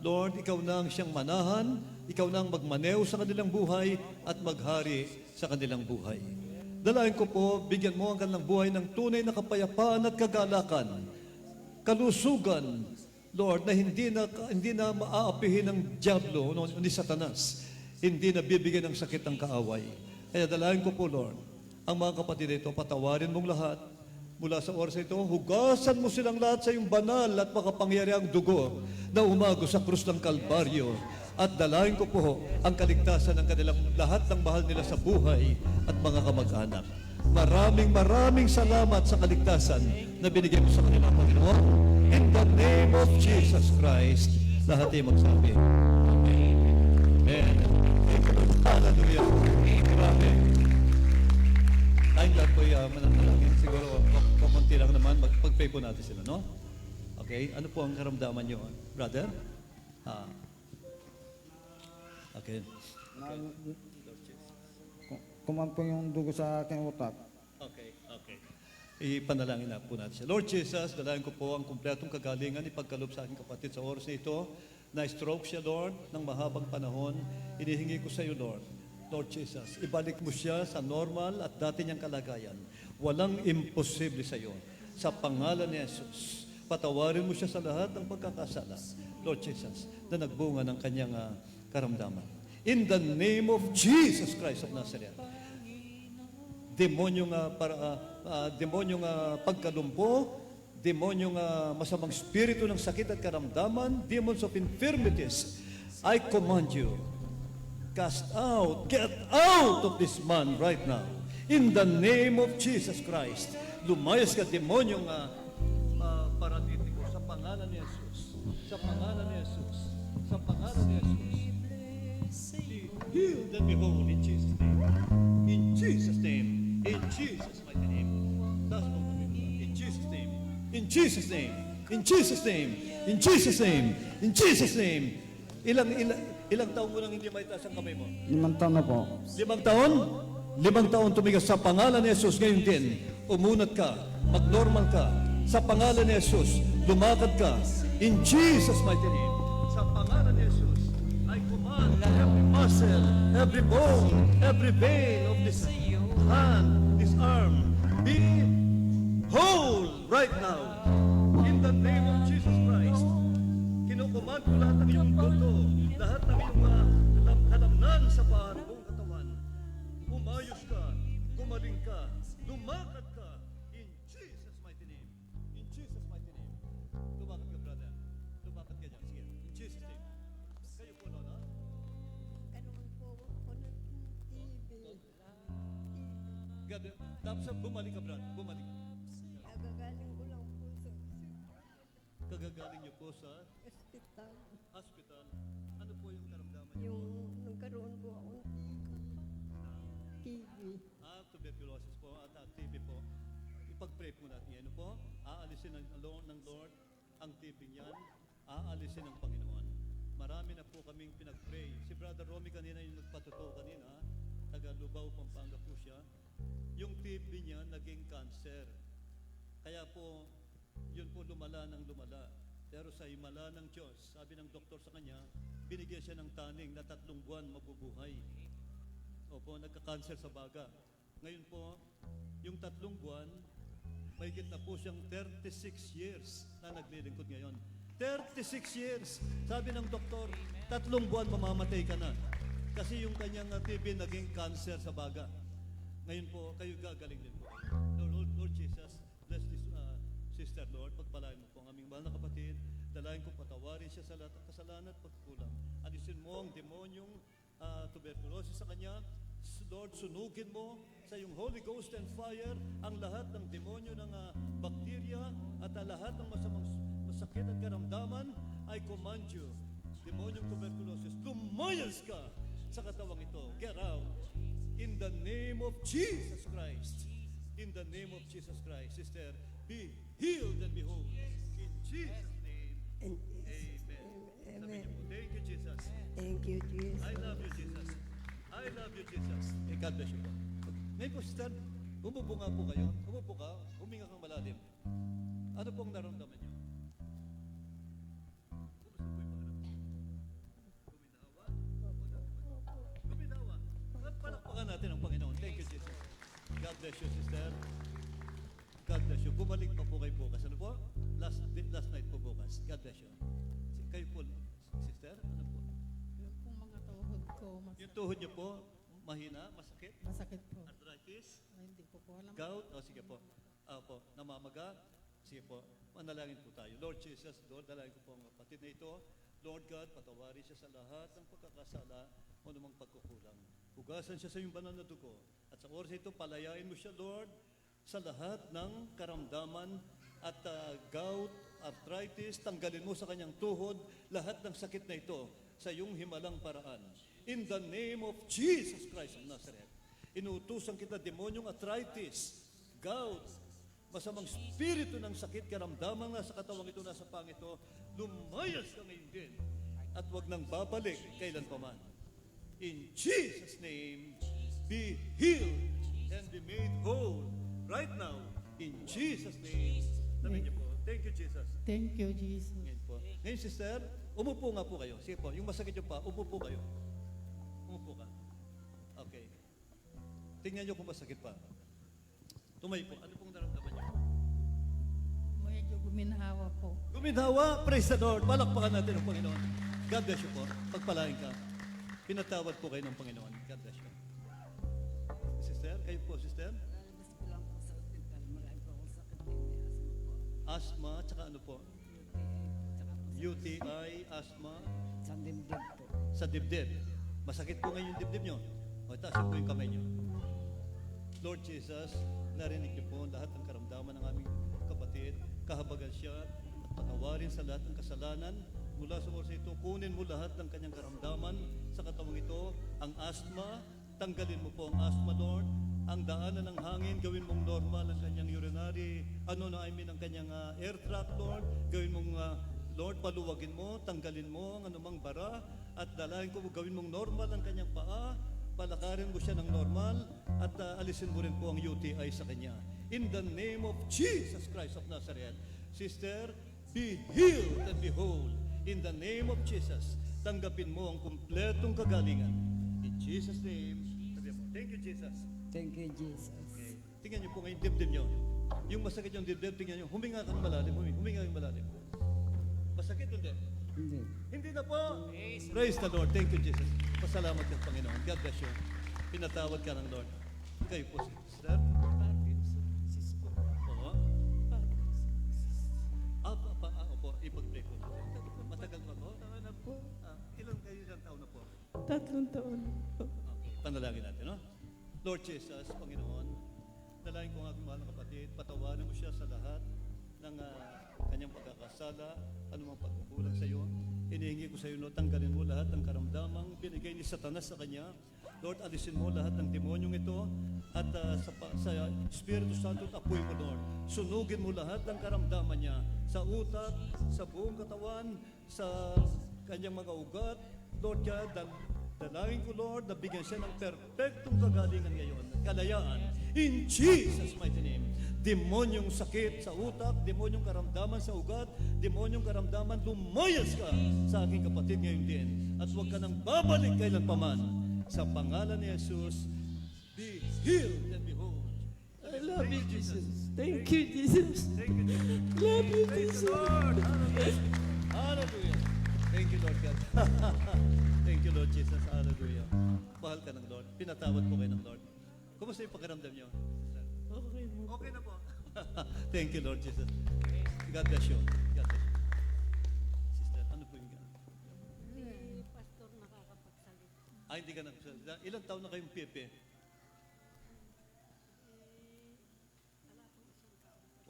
Lord, ikaw na ang siyang manahan, ikaw na ang magmaneho sa kanilang buhay at maghari sa kanilang buhay. Dalayan ko po, bigyan mo ang kanilang buhay ng tunay na kapayapaan at kagalakan, kalusugan, Lord, na hindi na maaapihin ng diablo ni Satanas, hindi na bibigyan ng sakit ng kaaway. Kaya dalayan ko po, Lord, ang mga kapatid ito, patawarin mong lahat. Mula sa oras ito, hugasan mo silang lahat sa iyong banal at makapangyarihang dugo na umago sa krus ng Kalbaryo. At dalayan ko po ang kaligtasan ng kanilang lahat ng mahal nila sa buhay at mga kamag-anak. Maraming salamat sa kaligtasan na binigay mo sa kanila, Panginoon. In the name of Jesus Christ, lahat ay magsabi. Amen. Amen. Hallelujah. Grabe. Tayong lahat po mananalangin. Siguro, kukunti lang naman, pag-pray po natin sila, no? Okay? Ano po ang karamdaman nyo, brother? Okay. Kuman po yung dugo sa aking utak. Okay. Ipanalangin na po natin siya. Lord Jesus, dalangin ko po ang kumpletong kagalingan ipagkaloob sa aking kapatid sa oras na ito. Na-stroke siya, Lord, ng mahabang panahon. Inihingi ko sa iyo, Lord. Lord Jesus, ibalik mo siya sa normal at dati niyang kalagayan. Walang imposible sa iyo. Sa pangalan ni Jesus, patawarin mo siya sa lahat ng pagkakasala, Lord Jesus, na nagbunga ng kanyang karamdaman. In the name of Jesus Christ of Nazareth, demonyong pagkalumpo, demonyong masamang spirito ng sakit at karamdaman, demons of infirmities, I command you, cast out, get out of this man right now. In the name of Jesus Christ, lumayas ka demonyong paratitiko sa pangalan ni Jesus. Sa pangalan ni Jesus. Sa pangalan ni Jesus. Be healed and be whole in Jesus' name. In Jesus' name. In Jesus' mighty name. That's what we do. In Jesus' name. In Jesus' name. In Jesus' name. In Jesus' name. In Jesus' name. Ilang taon mo nang hindi maitaas ang kamay mo? 5 taon na po. 5 taon? 5 taon tumigas sa pangalan ni Jesus. Ngayon din, umunat ka, mag-normal ka. Sa pangalan ni Jesus, lumakad ka. In Jesus' mighty name. Sa pangalan ni Jesus, I command every muscle, every bone, every vein of this hand, this arm, be whole right now. In the name of Jesus Christ. Kinukuman ko lahat ng iyong dugo, lahat ng iyong kalamnan sa buong katawan. Umayos ka, gumaling ka, lumakad ka. In Jesus' mighty name. In Jesus' mighty name. Lumakad ka, brother. Lumakad ka dyan. Sige. In Jesus' name. Kayo po, Lola. Kanuman po ako ng TV. Tapos bumalik ka, brother. Bumalik ka. Agagaling ko lang po sa Kagagaling niyo po sa ospital. hospital. Ano po yung karamdaman niyo? Yung nagkaroon po akong TV. Tuberculosis po at TB po. Ipag-pray po natin yan. Ano po? Aalisin ng Lord ang TB niyan. Aalisin ng Panginoon. Marami na po kaming pinag-pray. Si Brother Romy kanina yung nagpatotoo kanina. Taga Lubao, Pampanga po siya. Yung TB niya naging cancer. Kaya po, yun po lumala ng lumala. Pero sa himala ng Diyos, sabi ng doktor sa kanya, binigyan siya ng taning na 3 buwan mabubuhay. Opo, nagka-cancer sa baga. Ngayon po, yung 3 buwan, mahigit na po siyang 36 years na naglilingkod ngayon. 36 years! Sabi ng doktor, 3 buwan mamamatay ka na. Kasi yung kanyang TB naging cancer sa baga. Ngayon po, kayo gagaling din po. Lord Jesus, bless this sister, Lord. Pagpalain mo po ang aming mahal na kapatid. Dalayan ko patawarin siya sa lahat ng kasalanan at pagkulang. Alisin mo ang demonyong tuberculosis sa kanya. Lord, sunugin mo sa iyong Holy Ghost and fire ang lahat ng demonyo ng bakterya at lahat ng masamang masakit at karamdaman. I command you, demonyong tuberculosis, lumayas ka sa katawang ito. Get out. In the name of Jesus Christ. In the name of Jesus Christ. Sister, be healed and be whole. In Jesus' name. In Amen. Sabi niyo po, thank you, Jesus. Thank you, Jesus. I love you, Jesus. I love you, Jesus. God bless you po. Ngayon po, sister, umupo nga po kayo. Umupo ka, huminga kang malalim. Ano pong naramdaman niyo? Jesus. God bless you, sister. God bless you. Bumalik pa po kayo bukas. Ano po? Last night po bukas. God bless you. Kayo po, sister, ano po? Yung pong mga tuhod ko, Yung tuhod niyo po, mahina, masakit, masakit po. arthritis, Hindi ko po alam. gout, o sige po. Po, namamaga, sige po. Manalangin po tayo. Lord Jesus, Lord, dalangin ko po ang kapatid na ito. Lord God, patawarin siya sa lahat ng pagkakasala o namang pagkukulang. Hugasan siya sa iyong banal na dugo. At sa oras ito, palayain mo siya, Lord, sa lahat ng karamdaman at gout, arthritis, tanggalin mo sa kanyang tuhod lahat ng sakit na ito sa iyong himalang paraan. In the name of Jesus Christ of Nazareth, inuutusan kita, demonyong arthritis, gout, masamang spirito ng sakit, karamdaman na sa katawang ito, nasa pang ito, lumayas ka ngayon din at huwag nang babalik kailanpaman. In Jesus' name, be healed and be made whole right now. In Jesus' name. Sabi niyo po, thank you, Jesus. Thank you, Jesus. Ngayon po. Ngayon, sister, umupo nga po kayo. Sige po, yung masakit yung pa, umupo kayo. Umupo ka. Okay. Tingnan niyo kung masakit pa. Tumayo po. Ano pong naramdaman niyo? Medyo guminhawa po. Guminhawa, praise the Lord. Palakpakan natin ang Panginoon. God bless you po. Pagpalain ka. Pinatawad po kayo ng Panginoon. God bless you. Sister, kayo po, sister. Lalabas ko lang po sa ospital. Marami po akong sakit din. May asma po. Asthma, tsaka ano po? Tsaka po UTI, asthma, sa dibdib po. sa dibdib. Masakit po ngayon yung dibdib nyo. O, taas po yung kamay nyo. Lord Jesus, narinig niyo po lahat ng karamdaman ng aming kapatid. Kahabagan siya at patawarin sa lahat ng kasalanan. Mula sa oras ito, kunin mo lahat ng kanyang karamdaman sa katawang ito. Ang asthma, tanggalin mo po ang asthma, Lord. Ang daanan ng hangin, gawin mong normal ang kanyang urinary, ang kanyang air tract, Lord. Gawin mong, Lord, paluwagin mo, tanggalin mo ang anumang bara, at dalahin ko, gawin mong normal ang kanyang paa, palakarin mo siya ng normal, at alisin mo rin po ang UTI sa kanya. In the name of Jesus Christ of Nazareth, sister, be healed and be whole. In the name of Jesus, tanggapin mo ang kumpletong kagalingan. In Jesus' name, sabi mo, thank you, Jesus. Thank you, Jesus. Okay. Tingnan niyo po ngayon dibdib niyo. Yung masakit yung dibdib, tingnan niyo, huminga kang malalim, huminga kang malalim. Masakit hindi? Hindi. Hindi na po. Praise the Lord. Thank you, Jesus. Pasalamat ka, Panginoon. God bless you. Pinatawad ka ng Lord. Kayo po, sister. Parkinson's po. Oo. Parkinson's. Opo, ipag-pray po. Matagal pa po? Taon na po. Ilang taon na po? 3 taon po. Okay, panalangin natin, no? Lord Jesus, Panginoon, nalangin ko ang aking mahal na kapatid, patawarin mo siya sa lahat ng kanyang pagkakasala, anumang pagkukulang sa iyo. Hinihingi ko sa iyo, Lord, tanggalin mo lahat ng karamdamang binigay ni Satanas sa kanya. Lord, alisin mo lahat ng demonyong ito at sa Espiritu Santo, apoy mo, Lord. Sunugin mo lahat ng karamdaman niya sa utak, sa buong katawan, sa kanyang mga ugat. Lord God, dalangin ko, Lord, na bigyan siya ng perpektong kagalingan ngayon, kalayaan. In Jesus' mighty name. Demonyong sakit sa utak, demonyong karamdaman sa ugat, demonyong karamdaman, lumayas ka sa aking kapatid ngayon din. At huwag ka nang babalik kailanpaman. Sa pangalan ni Jesus, be healed and be whole. I love you, Jesus. Thank you, Jesus. Thank you, Jesus. Love you, Thank you, Jesus. Lord. Hallelujah. Hallelujah. Thank you, Lord God. Thank you, Lord Jesus. Hallelujah. Mahal ka ng Lord. Pinatawad po kayo ng Lord. Kumusta yung pakiramdam niyo? Okay mo. Okay na po. Thank you, Lord Jesus. God bless you. God bless you. Sister, ano po yung Pastor nakakapagsalita. hindi ka nagsalita. Ilang taon na kayong pipi?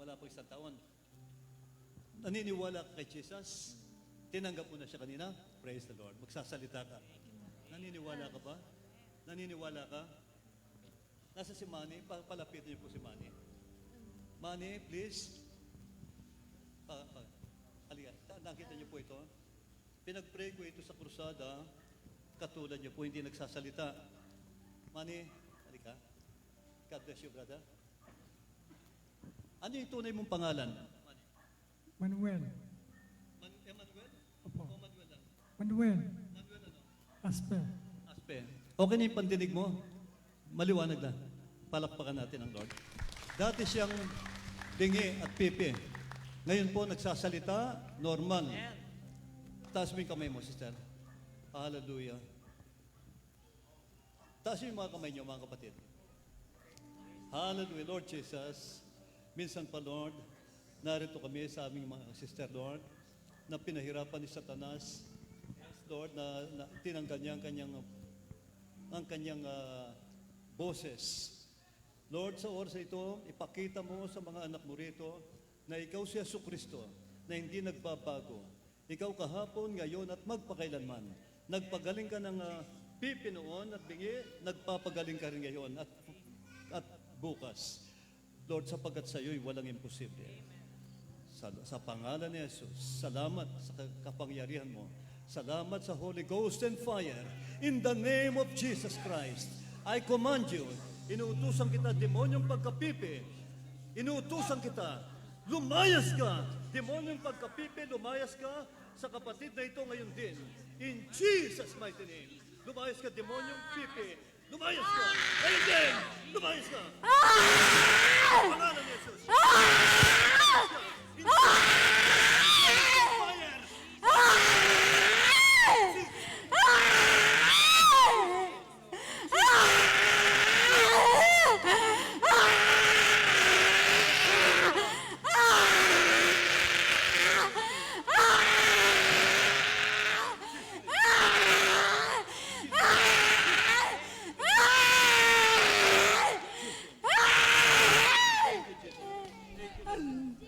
Wala po isang taon. Naniniwala ka kay Jesus? Tinanggap mo na siya kanina? Praise the Lord. Magsasalita ka. Naniniwala ka ba? Naniniwala ka? Nasa si Manny? Palapitin niyo po si Manny. Manny, please. Halika. Nakita niyo po ito. Pinag-pray ko ito sa krusada. Katulad niyo po, hindi nagsasalita. Manny, halika. God bless you, brother. Ano yung tunay mong pangalan? Manny. Manuel. Emmanuel? Opo. O Manuel lang? Manuel. Manuel ano? Asper. Aspe. Okay na yung pandinig mo? Maliwanag na. Palakpakan natin ang Lord. Dati siyang bingi at pipi. Ngayon po nagsasalita, normal. Taas mo yung kamay mo, sister. Hallelujah. Taas mo yung mga kamay niyo, mga kapatid. Hallelujah, Lord Jesus. Minsan pa, Lord, narito kami sa aming mga sister, Lord, na pinahirapan ni Satanas, Lord, na tinanggal niya ang kanyang boses. Lord, sa oras ito, ipakita mo sa mga anak mo rito na ikaw si Jesucristo, na hindi nagbabago. Ikaw kahapon, ngayon, at magpakailanman. Nagpagaling ka ng pipi noon at bingi, nagpapagaling ka rin ngayon at bukas. Lord, sapagkat sa iyo'y walang imposible. Sa pangalan ni Jesus, salamat sa kapangyarihan mo. Salamat sa Holy Ghost and fire. In the name of Jesus Christ, I command you, inuutusan kita, demonyong pagkapipi. Inuutusan kita, lumayas ka. Demonyong pagkapipi, lumayas ka sa kapatid na ito ngayon din. In Jesus' mighty name. Lumayas ka, demonyong pipi. Lumayas ka. Ngayon din. Lumayas ka. Sa pangalan ni Jesus. In fire.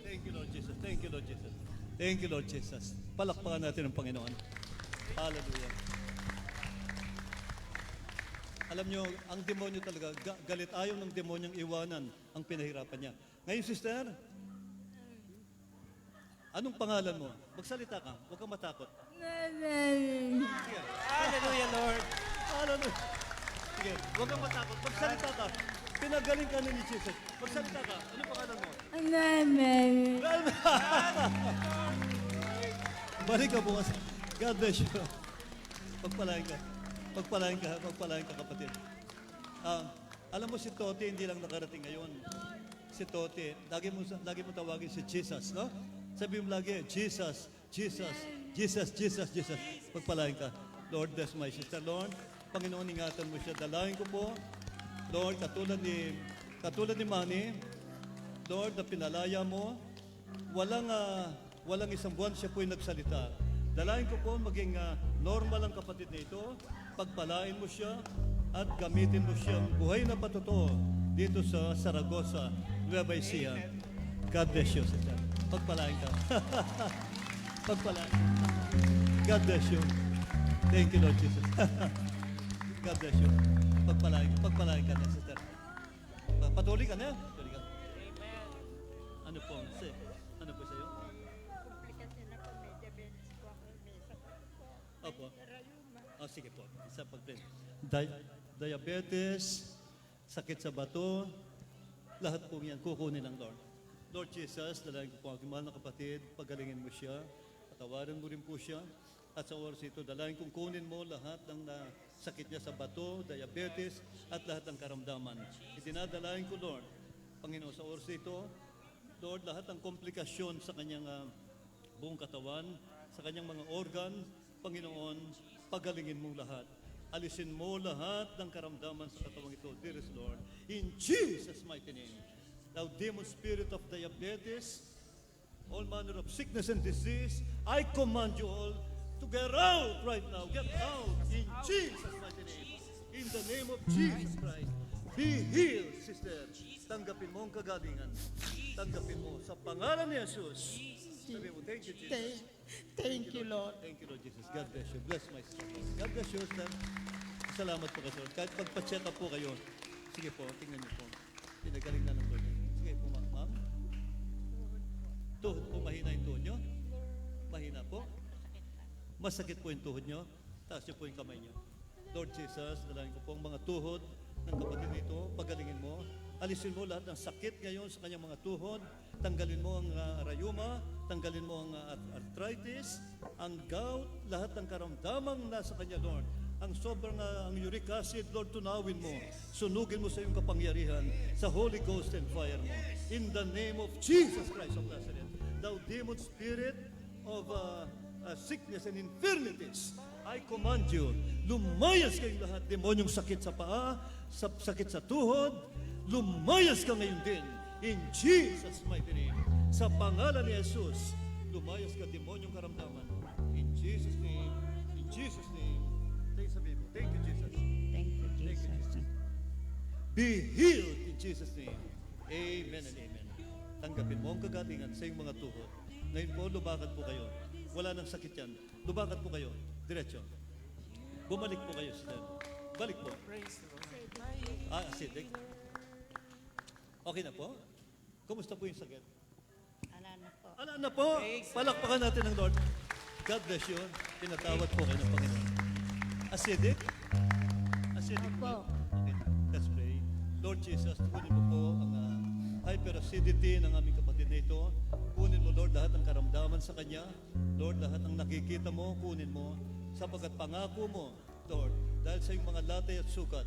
Thank you, Lord Jesus. Thank you, Lord Jesus. Thank you, Lord Jesus. Palakpakan natin ang Panginoon. Hallelujah. Alam nyo, ang demonyo talaga, galit ayaw ng demonyong iwanan ang pinahirapan niya. Ngayon, sister, anong pangalan mo? Magsalita ka, huwag kang matakot. Hallelujah, Lord. Hallelujah. Sige, huwag kang matakot. Magsalita ka. Pinagaling ka na ni Jesus. Magsalita ka. Anong pangalan mo? Balik ka bukas. God bless you. Pagpalain ka. Pagpalain ka. Pagpalain ka, kapatid. Alam mo si Tote, hindi lang nakarating ngayon. Si Tote, lagi mo tawagin si Jesus, no? Sabi mo lagi, Jesus, Jesus, Jesus, Jesus, Jesus. Pagpalain ka. Lord, bless my sister. Lord, Panginoon, ingatan mo siya. Dalahin ko po. Lord, katulad ni Manny, Lord, na pinalaya mo, walang isang buwan siya po'y nagsalita. Dalahin ko po maging normal ang kapatid na ito, pagpalain mo siya at gamitin mo siyang buhay na patotoo dito sa Saragossa, Nueva Ecija. God bless you, sister. Pagpalain ka. Pagpalain. God bless you. Thank you, Lord Jesus. God bless you. Pagpalain ka na, sister. Patuloy ka na. Patuloy ka. Amen. Ano po? Ano po sa'yo? Komplikasyon ako, may diabetes po ako, may sakit po. Opo. Rayuma. Oh, sige po. Isa pag-pray. Diabetes, sakit sa bato, lahat po yan kukunin ng Lord. Lord Jesus, dalayan ko po ang mahal na kapatid, pagalingin mo siya, patawarin mo rin po siya, at sa oras ito, dalayan kong kunin mo lahat ng sakit niya sa bato, diabetes, at lahat ng karamdaman. Itinadalayan ko, Lord, Panginoon, sa oras ito, Lord, lahat ng komplikasyon sa kanyang buong katawan, sa kanyang mga organ, Panginoon, pagalingin mo lahat. Alisin mo lahat ng karamdaman sa katawang ito, dearest Lord, in Jesus' mighty name. Thou demon spirit of diabetes, all manner of sickness and disease, I command you all to get out right now. Get out in Jesus' mighty name. In the name of Jesus Christ. Be healed, sister. Tanggapin mo ang kagalingan. Tanggapin mo sa pangalan ni Jesus. Sabi mo, thank you, Jesus. Thank you, Lord. Thank you, Lord Jesus. God bless you. Bless my sister. God bless you, sister. Salamat po kayo. Kahit pagpa-check up po kayo, sige po, tingnan niyo po. Pinagaling na ng Lord. Sige po, ma'am. Tuhod po, mahina yung tuhod nyo? Mahina po? Masakit po yung tuhod nyo? Taas niyo po yung kamay nyo. Lord Jesus, dalayan ko po ang mga tuhod ng kapatid nito, pagalingin mo. Alisin mo lahat ng sakit ngayon sa kanyang mga tuhod. Tanggalin mo ang rayuma, tanggalin mo ang arthritis, ang gout, lahat ng karamdamang nasa kanya, Lord. ang sobrang ang uric acid, Lord, tunawin mo. Sunugin mo sa iyong kapangyarihan, sa Holy Ghost and fire mo. In the name of Jesus Christ of Nazareth, thou demon spirit of sickness and infirmities, I command you, lumayas kayong lahat, demonyong sakit sa paa, sakit sa tuhod, lumayas ka ngayon din. In Jesus' mighty name, sa pangalan ni Jesus, lumayas ka, demonyong karamdaman. In Jesus' name, in Jesus' name. Sabihin mo, thank you, Jesus. Thank you, Jesus. Be healed in Jesus' name. Amen and amen. Tanggapin mo ang kagalingan sa iyong mga tuhod. Ngayon po, lumakad po kayo. Wala nang sakit yan. Lumakad po kayo. Diretso. Bumalik po kayo, sister. Balik po. Acidic. Okay na po? Kumusta po yung sakit? Ala na po. Ala na po. Palakpakan natin ng Lord. God bless you. Pinatawad po kayo ng Panginoon. Acidic? Acidic Opo. Okay, let's pray. Lord Jesus, kunin mo po ang hyperacidity ng aming kapatid na ito. Kunin mo, Lord, lahat ng karamdaman sa kanya. Lord, lahat ng nakikita mo, kunin mo. Sapagkat pangako mo, Lord, dahil sa iyong mga latay at sukat,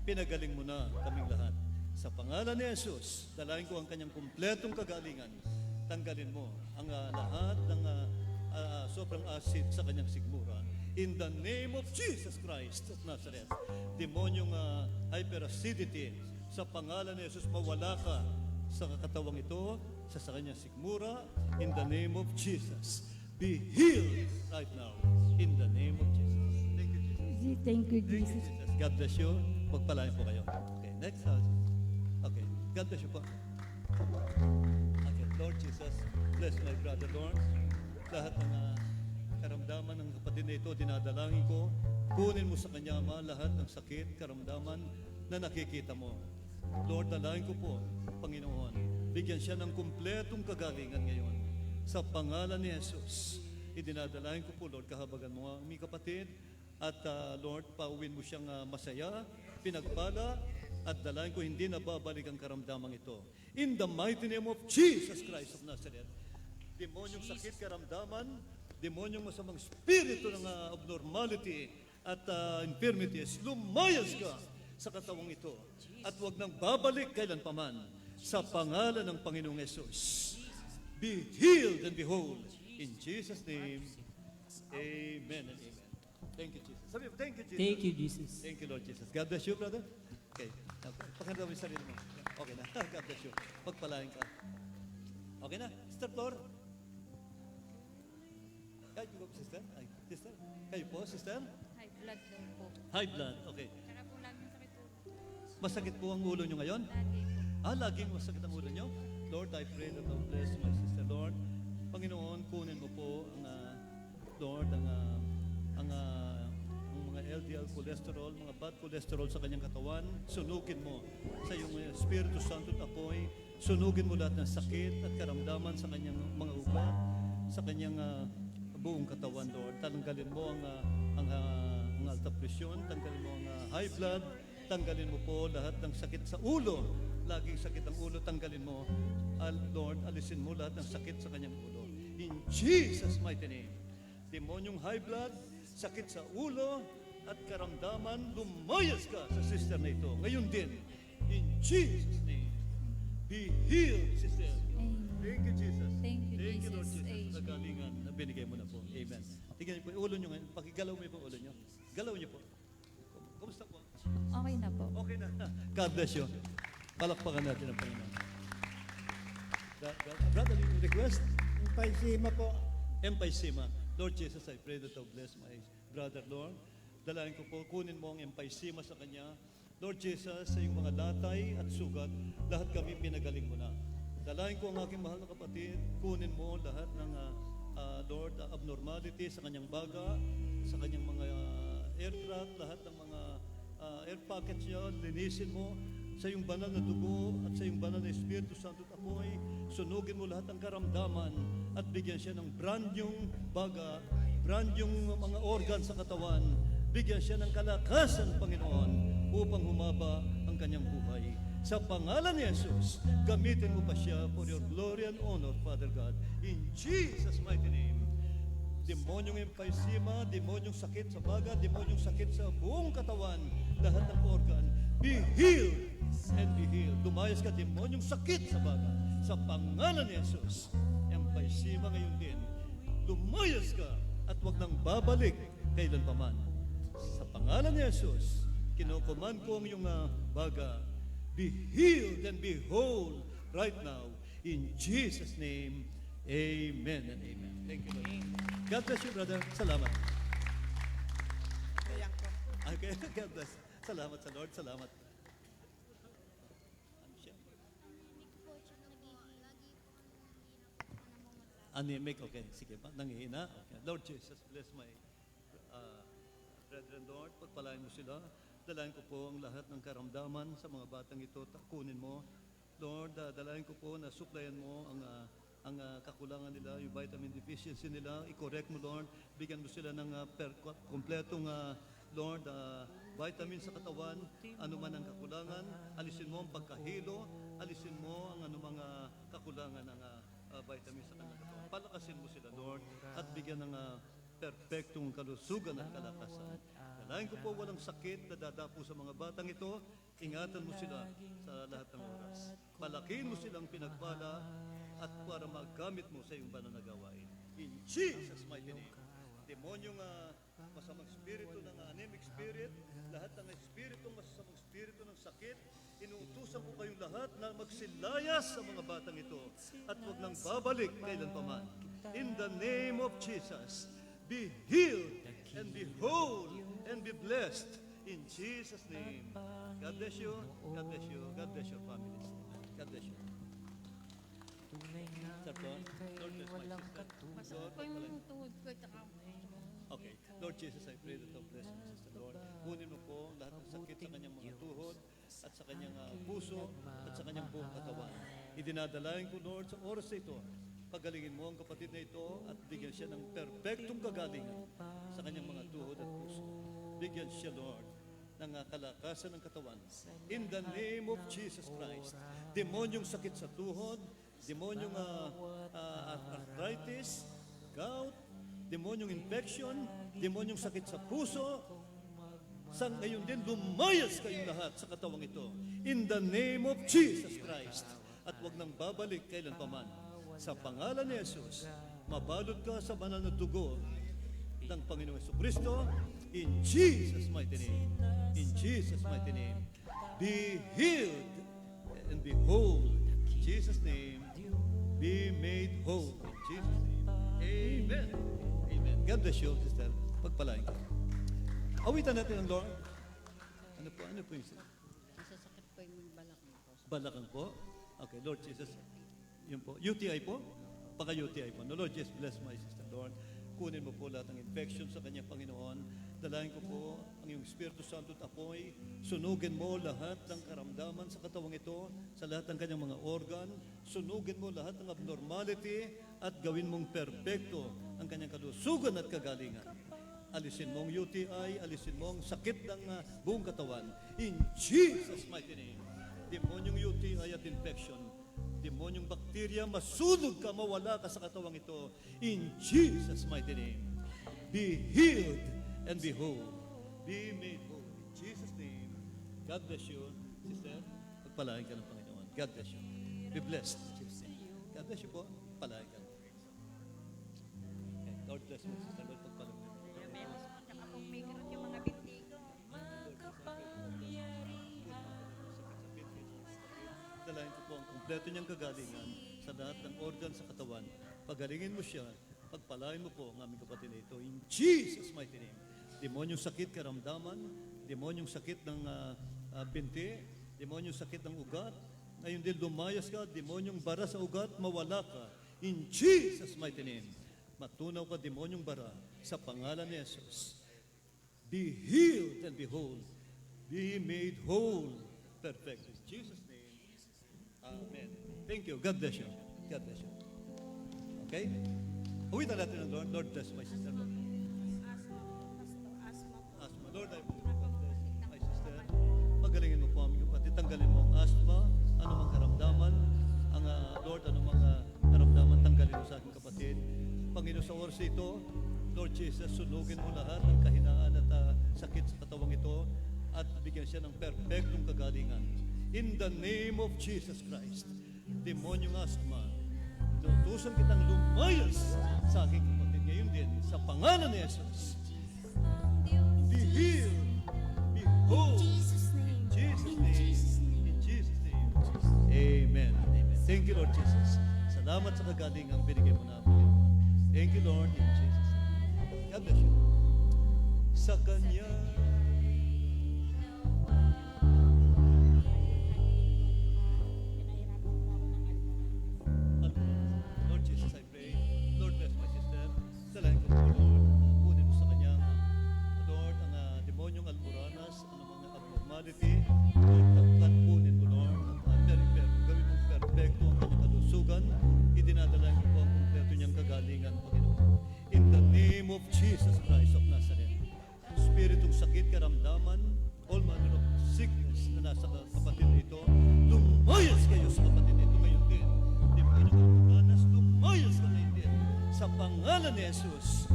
pinagaling mo na kaming lahat. Sa pangalan ni Jesus, dalahin ko ang kanyang kumpletong kagalingan. Tanggalin mo ang lahat ng sobrang acid sa kanyang sigmura. In the name of Jesus Christ of Nazareth, demonyong hyperacidity, sa pangalan ni Jesus, mawala ka sa kakatawang ito, sa kanyang sigmura, in the name of Jesus. Be healed right now, in the name of Jesus. Thank you, Jesus. Thank you, Thank you, Jesus. Jesus. God bless you. Magpalain po kayo. Okay, next house. Okay, God bless you po. Okay, Lord Jesus, bless my brother, Lord. Lahat ng karamdaman ng kapatid na ito, dinadalangin ko. Kunin mo sa kanya, Ama, lahat ng sakit, karamdaman na nakikita mo. Lord, dalangin ko po, Panginoon, bigyan siya ng kumpletong kagalingan ngayon. Sa pangalan ni Jesus, idinadalangin ko po, Lord, kahabagan mo ang aming kapatid. At Lord, pauwin mo siyang masaya, pinagpala, at dalangin ko hindi na babalik ang karamdamang ito. In the mighty name of Jesus Christ of Nazareth, demonyong sakit, karamdaman, demonyong masamang spirito ng abnormality at infirmities, lumayas ka sa katawang ito at huwag nang babalik kailan paman sa pangalan ng Panginoong Yesus. Be healed and be whole. In Jesus' name, amen and amen. Thank you, Jesus. Sabi mo, thank you, Jesus. Thank you, Jesus. Thank you, Lord Jesus. God bless you, brother. Okay. Pakanda mo yung sarili mo. Okay na. God bless you. Pagpalain ka. Okay na. Sister Flor. Kayo po, sister? Ay, sister? Kayo po, sister? High blood daw po. High blood. Okay. Kaya po laging sakit po. Masakit po ang ulo nyo ngayon? Lagi po. Laging masakit ang ulo nyo? Lord, I pray that thou bless my sister, Lord. Panginoon, kunin mo po ang, Lord, ang mga LDL cholesterol, mga bad cholesterol sa kanyang katawan. Sunugin mo sa iyong Espiritu Santo at apoy. Sunugin mo lahat ng sakit at karamdaman sa kanyang mga ugat, sa kanyang buong katawan, Lord. Tanggalin mo ang alta presyon, tanggalin mo ang high blood, tanggalin mo po lahat ng sakit sa ulo. Laging sakit ang ulo, tanggalin mo. Lord, alisin mo lahat ng sakit sa kanyang ulo. In Jesus' mighty name. Demonyong high blood, sakit sa ulo, at karamdaman, lumayas ka sa sister na ito. Ngayon din, in Jesus' name, be healed, sister. Thank you, Jesus. Thank you, Lord Jesus. Jesus. Amen. Sa galingan na binigay mo na po. Amen. Tingnan niyo po, yung ulo niyo ngayon. Pakigalaw mo yung ulo niyo. Galaw niyo po. Kumusta po? Okay na po. Okay na. God bless you. Palakpakan natin ang Panginoon. Brother, yung request? Paisima po. Emphysema. Lord Jesus, I pray that thou bless my brother, Lord. Dalangin ko po, kunin mo ang emphysema sa kanya. Lord Jesus, sa iyong mga latay at sugat, lahat kami pinagaling mo na. Dalangin ko ang aking mahal na kapatid, kunin mo lahat ng Lord, abnormality sa kanyang baga, sa kanyang mga aircraft, lahat ng mga air pockets niya, linisin mo sa iyong banal na dugo at sa iyong banal na Espiritu Santo at apoy. Sunugin mo lahat ng karamdaman at bigyan siya ng brand yung baga, brand yung mga organ sa katawan. Bigyan siya ng kalakasan, Panginoon, upang humaba ang kanyang buhay. Sa pangalan ni Jesus, gamitin mo pa siya for your glory and honor, Father God. In Jesus' mighty name, demonyong emphysema, demonyong sakit sa baga, demonyong sakit sa buong katawan, lahat ng organ, be healed and be healed. Lumayas ka, demonyong sakit sa baga, sa pangalan ni Jesus. Emphysema ngayon din, lumayas ka at wag nang babalik kailan paman. Sa pangalan ni Jesus, kinukuman ko ang iyong baga, be healed and be whole right now. In Jesus' name, amen and amen. Thank you, Lord. God bless you, brother. Salamat. Okay, God bless. Salamat sa Lord. Salamat. Ano siya? Anemic, okay. Sige pa, nangihina. Okay. Lord Jesus, bless my brethren, Lord. Pagpalain mo sila. Dalayan ko po ang lahat ng karamdaman sa mga batang ito. Kunin mo. Lord, dalayan ko po na suplayan mo ang kakulangan nila, yung vitamin deficiency nila. I-correct mo, Lord. Bigyan mo sila ng kompletong, Lord, vitamin sa katawan. Ano man ang kakulangan, alisin mo ang pagkahilo. Alisin mo ang anumang kakulangan ng vitamin sa kanilang katawan. Palakasin mo sila, Lord, at bigyan ng perpektong kalusugan at kalakasan. Dalayan ko po walang sakit na dadapo sa mga batang ito. Ingatan mo sila sa lahat ng oras. Palakihin mo silang pinagpala at para magamit mo sa iyong banal na gawain. In Jesus' mighty name. Demonyong masamang spirito ng anemic spirit, lahat ng espiritong masamang spirito ng sakit, inuutusan ko kayong lahat na magsilayas sa mga batang ito at huwag nang babalik kailan paman. In the name of Jesus, be healed and be whole and be blessed. In Jesus' name. God bless you. God bless you. God bless your families. God bless you. Sir po, Lord bless my sister. Masakit po yung tuhod ko. Tsaka, Okay. Lord Jesus, I pray that thou bless my sister, Lord. Kunin mo po lahat ng sakit sa kanyang mga tuhod at sa kanyang puso at sa kanyang buong katawan. Idinadalayan ko, Lord, sa oras na ito, pagalingin mo ang kapatid na ito at bigyan siya ng perpektong kagalingan sa kanyang mga tuhod at puso. Bigyan siya, Lord, ng kalakasan ng katawan. In the name of Jesus Christ, demonyong sakit sa tuhod, demonyong arthritis, gout, demonyong infection, demonyong sakit sa puso, sa ngayon din, lumayas kayong lahat sa katawang ito. In the name of Jesus Christ. At huwag nang babalik kailan paman. Sa pangalan ni Jesus, mabalot ka sa banal na dugo ng Panginoong Jesucristo. In Jesus' mighty name. In Jesus' mighty name. Be healed and be whole. In Jesus' name. Be made whole. In Jesus' name. Amen. Amen. God bless you, sister. Pagpalain ka. Awitan natin ang Lord. Ano po yung Masasakit po yung balakang ko. balakang po? Okay, Lord Jesus. Yun po. UTI po? Paka-UTI po. No, Lord Jesus, bless my sister, Lord. Kunin mo po lahat ng infection sa kanyang Panginoon. Dalayan ko po ang iyong Espiritu Santo at apoy. Sunugin mo lahat ng karamdaman sa katawang ito, sa lahat ng kanyang mga organ. Sunugin mo lahat ng abnormality at gawin mong perpekto ang kanyang kalusugan at kagalingan. Alisin mo ang UTI, alisin mo ang sakit ng buong katawan. In Jesus' mighty name. Demonyong UTI at infection, demonyong bakterya, masunog ka, mawala ka sa katawang ito. In Jesus' mighty name. Be healed and be whole. Be made whole. In Jesus' name. God bless you, sister. Pagpalain ka ng Panginoon. God bless you. Be blessed. In Jesus' name. God bless you po. Palain ka. Okay. Lord bless you, sister. Lord, pagpalain ka. diabetes po. Tsaka po may kirot yung mga binti ko. Dalayan ko po ang kompleto niyang kagalingan sa lahat ng organ sa katawan. Pagalingin mo siya, pagpalain mo po ang aming kapatid na ito. In Jesus' mighty name. Demonyong sakit karamdaman, demonyong sakit ng binti, demonyong sakit ng ugat. Ngayon din lumayas ka, demonyong bara sa ugat, mawala ka. In Jesus' mighty name. Matunaw ka, demonyong bara, sa pangalan ni Jesus. Be healed and be whole. Be made whole. Perfect. In Jesus' name. Amen. Thank you. God bless you. God bless you. Okay? Uwitan natin ang Lord. Lord bless my sister. Lord. Asthma. Lord, I bless my sister. Pagalingin mo po aming kapatid. Tanggalin mo ang asthma. Anumang karamdaman. Lord, anumang karamdaman, tanggalin mo sa aking kapatid. Panginoon, sa oras ito, Lord Jesus, sunugin mo lahat ng kahinaan at sakit sa katawang ito at bigyan siya ng perfectong kagalingan. In the name of Jesus Christ, demonyong asthma, inutusan kitang lumayas sa aking kapatid. Ngayon din, sa pangalan ni Jesus, be healed, be whole. In Jesus' name, in Jesus' name. Amen. Amen. Thank you, Lord Jesus. Salamat sa kagalingang binigay mo namin. Thank you, Lord, in Jesus' name. God bless you. Sa Kanya, Lord Jesus, I pray. Lord, bless my sister. Dalahin ko po, Lord. Kunin mo sa kanya, Lord, ang demonyong almoranas, ang mga abnormality. Lord, kunin mo, Lord. Gawin mo perfecto ang kanyang kalusugan. Idinadalahin ko po ang kumpleto niyang kagalingan, Panginoon. In the name of Jesus Christ of Nazareth. Ang spiritong sakit, karamdaman, all manner of sickness na nasa kapatid nito, lumayas kayo sa kapatid nito ngayon din. Demonyong almoranas, lumayas ka ngayon din. Sa pangalan ni Jesus,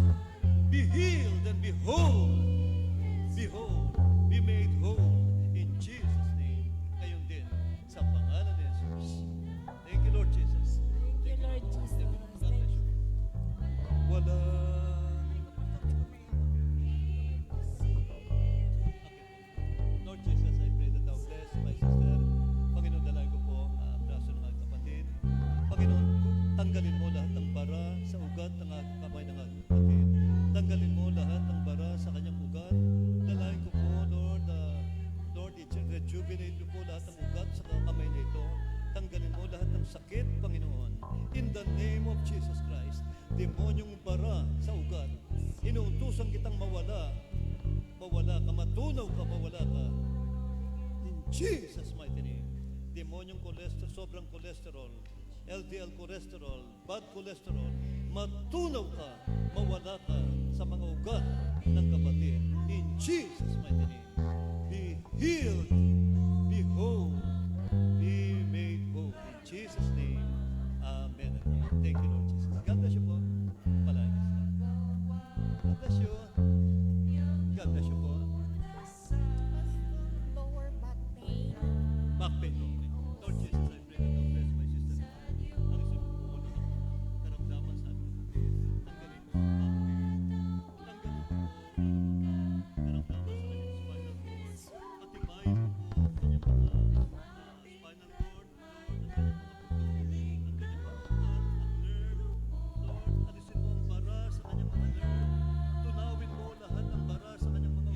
be healed and be whole. Be whole. Be made whole. In Jesus' name. Ngayon din. Sa pangalan ni Jesus. Thank you, Lord Jesus. Thank you, Lord Jesus. God bless you. Wala. Lord Jesus, I pray that thou bless my sister. Panginoon, dalay ko po ang braso ng aking kapatid. Panginoon, tanggalin mo lahat ng bara sa ugat ng aking kamay ng aking kapatid. Tanggalin mo lahat ng bara sa kanyang ugat. Dalayan ko po, Lord, Lord, rejuvenate mo po lahat ng ugat sa kamay nito. Tanggalin mo lahat ng sakit, Panginoon. In the name of Jesus Christ, demonyong bara sa ugat, inuutusan kitang mawala. Mawala ka, matunaw ka, mawala ka. In Jesus' mighty name. Demonyong cholesterol, sobrang cholesterol, LDL cholesterol, bad cholesterol, matunaw ka, mawala ka sa mga ugat ng kapatid. In Jesus' mighty name. Be healed, be whole, be made whole. In Jesus' name. Amen. Thank you, Lord Jesus. God bless you po. Palagi sila. God bless you. God bless you po. Lower back pain. Back pain, Lord Jesus, I pray that thou bless my sister. Ang isip ko po ng karamdaman sa ating kapatid. Tanggalin mo ang back pain. Tanggalin mo ang karamdaman sa kanyang spinal cord. Patibayin mo po ang kanyang mga spinal cord, Lord, ang kanyang mga buto, ang kanyang mga ugat, ang nerve. Lord, alisin mo ang bara sa kanyang mga nerve. Tunawin mo lahat ng bara sa kanyang mga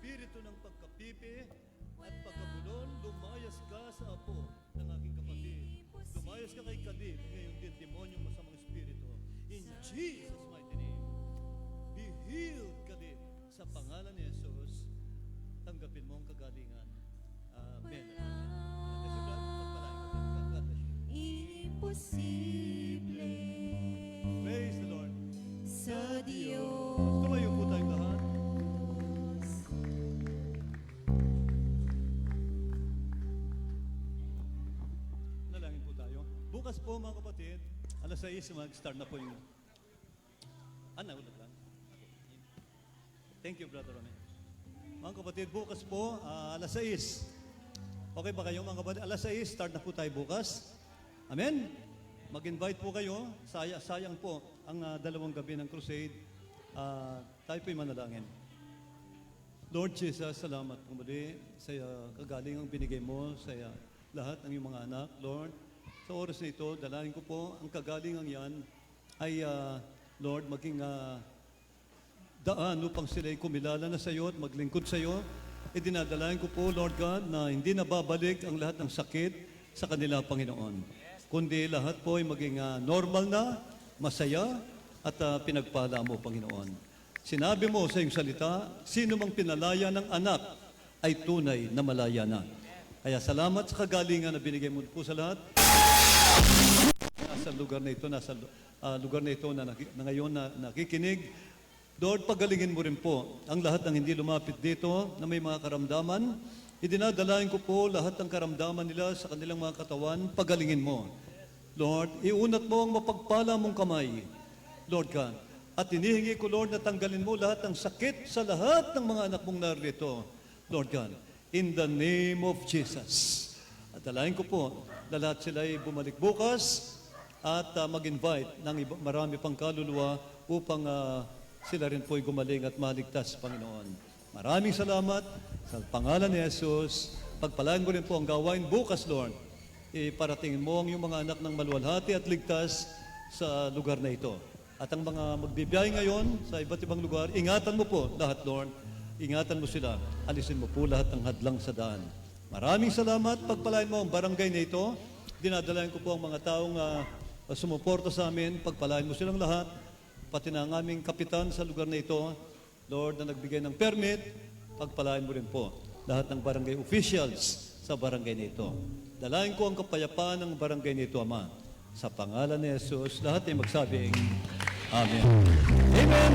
espiritu ng pagkapipi at pagkabulon, lumayas ka sa apo ng aking kapatid. Lumayas ka kay Kalib, ngayon din demonyong masamang espiritu. In Jesus' mighty name, be healed, Kalib, sa pangalan ni Jesus. Tanggapin mo ang kagalingan. Amen. Imposible Praise the Lord. sa Diyos. Tumayo po tayong lahat. Nalangin po tayo. Bukas po mga kapatid, alas 6 mag-start na po yung... ulit lang. Thank you, Brother Rome. Mga kapatid, bukas po, alas 6. Okay ba kayo mga kapatid? Alas 6, start na po tayo bukas. Amen? Mag-invite po kayo. Sayang po ang dalawang gabi ng crusade. Tayo po'y manalangin. Lord Jesus, salamat po muli sa kagalingang binigay mo sa lahat ng iyong mga anak. Lord, sa oras na ito, dalangin ko po ang kagalingang yan ay, Lord, maging daan upang sila'y kumilala na sa iyo at maglingkod sa iyo. Dinadalayan ko po, Lord God, na hindi na babalik ang lahat ng sakit sa kanila, Panginoon. Kundi lahat po ay maging normal na, masaya, at pinagpala mo, Panginoon. Sinabi mo sa iyong salita, sino mang pinalaya ng anak ay tunay na malaya na. Kaya salamat sa kagalingan na binigay mo po sa lahat. Nasa lugar na ito, na ngayon na nakikinig. Lord, pagalingin mo rin po ang lahat ng hindi lumapit dito na may mga karamdaman. Idinadalain ko po lahat ng karamdaman nila sa kanilang mga katawan, pagalingin mo. Lord, iunat mo ang mapagpala mong kamay, Lord God. At hinihingi ko, Lord, na tanggalin mo lahat ng sakit sa lahat ng mga anak mong narito, Lord God. In the name of Jesus. At dalayan ko po na lahat sila ay bumalik bukas at mag-invite ng marami pang kaluluwa upang sila rin po ay gumaling at maligtas, Panginoon. Maraming salamat sa pangalan ni Jesus. Pagpalaan mo rin po ang gawain bukas, Lord. Iparatingin mo ang iyong mga anak ng maluwalhati at ligtas sa lugar na ito. At ang mga magbibiyay ngayon sa iba't ibang lugar, ingatan mo po lahat, Lord. Ingatan mo sila. Alisin mo po lahat ng hadlang sa daan. Maraming salamat. Pagpalain mo ang barangay na ito. Dinadalayan ko po ang mga taong sumuporta sa amin. Pagpalain mo silang lahat. Pati na ang aming kapitan sa lugar na ito. Lord, na nagbigay ng permit, pagpalain mo rin po lahat ng barangay officials sa barangay na ito. Dalayan ko ang kapayapaan ng barangay na ito, Ama. Sa pangalan ni Jesus, lahat ay magsabing, Amen. Amen!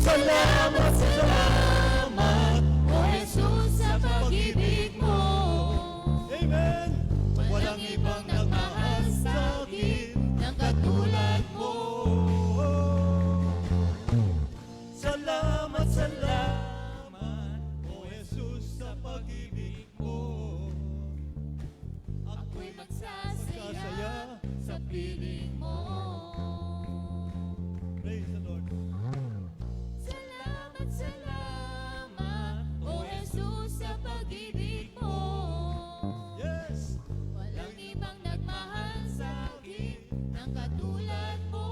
Salamat, salamat, O Jesus, sa pag-ibig mo. Amen! Walang ibang nagmahal sa akin ng katulad mo. Salamat, salamat, O Jesus, sa pag-ibig mo. Ako'y magsasaya sa piling mo. Praise the Lord. Salamat, salamat, O Jesus, sa pag-ibig mo. Yes! Walang ibang nagmahal sa akin ng katulad mo.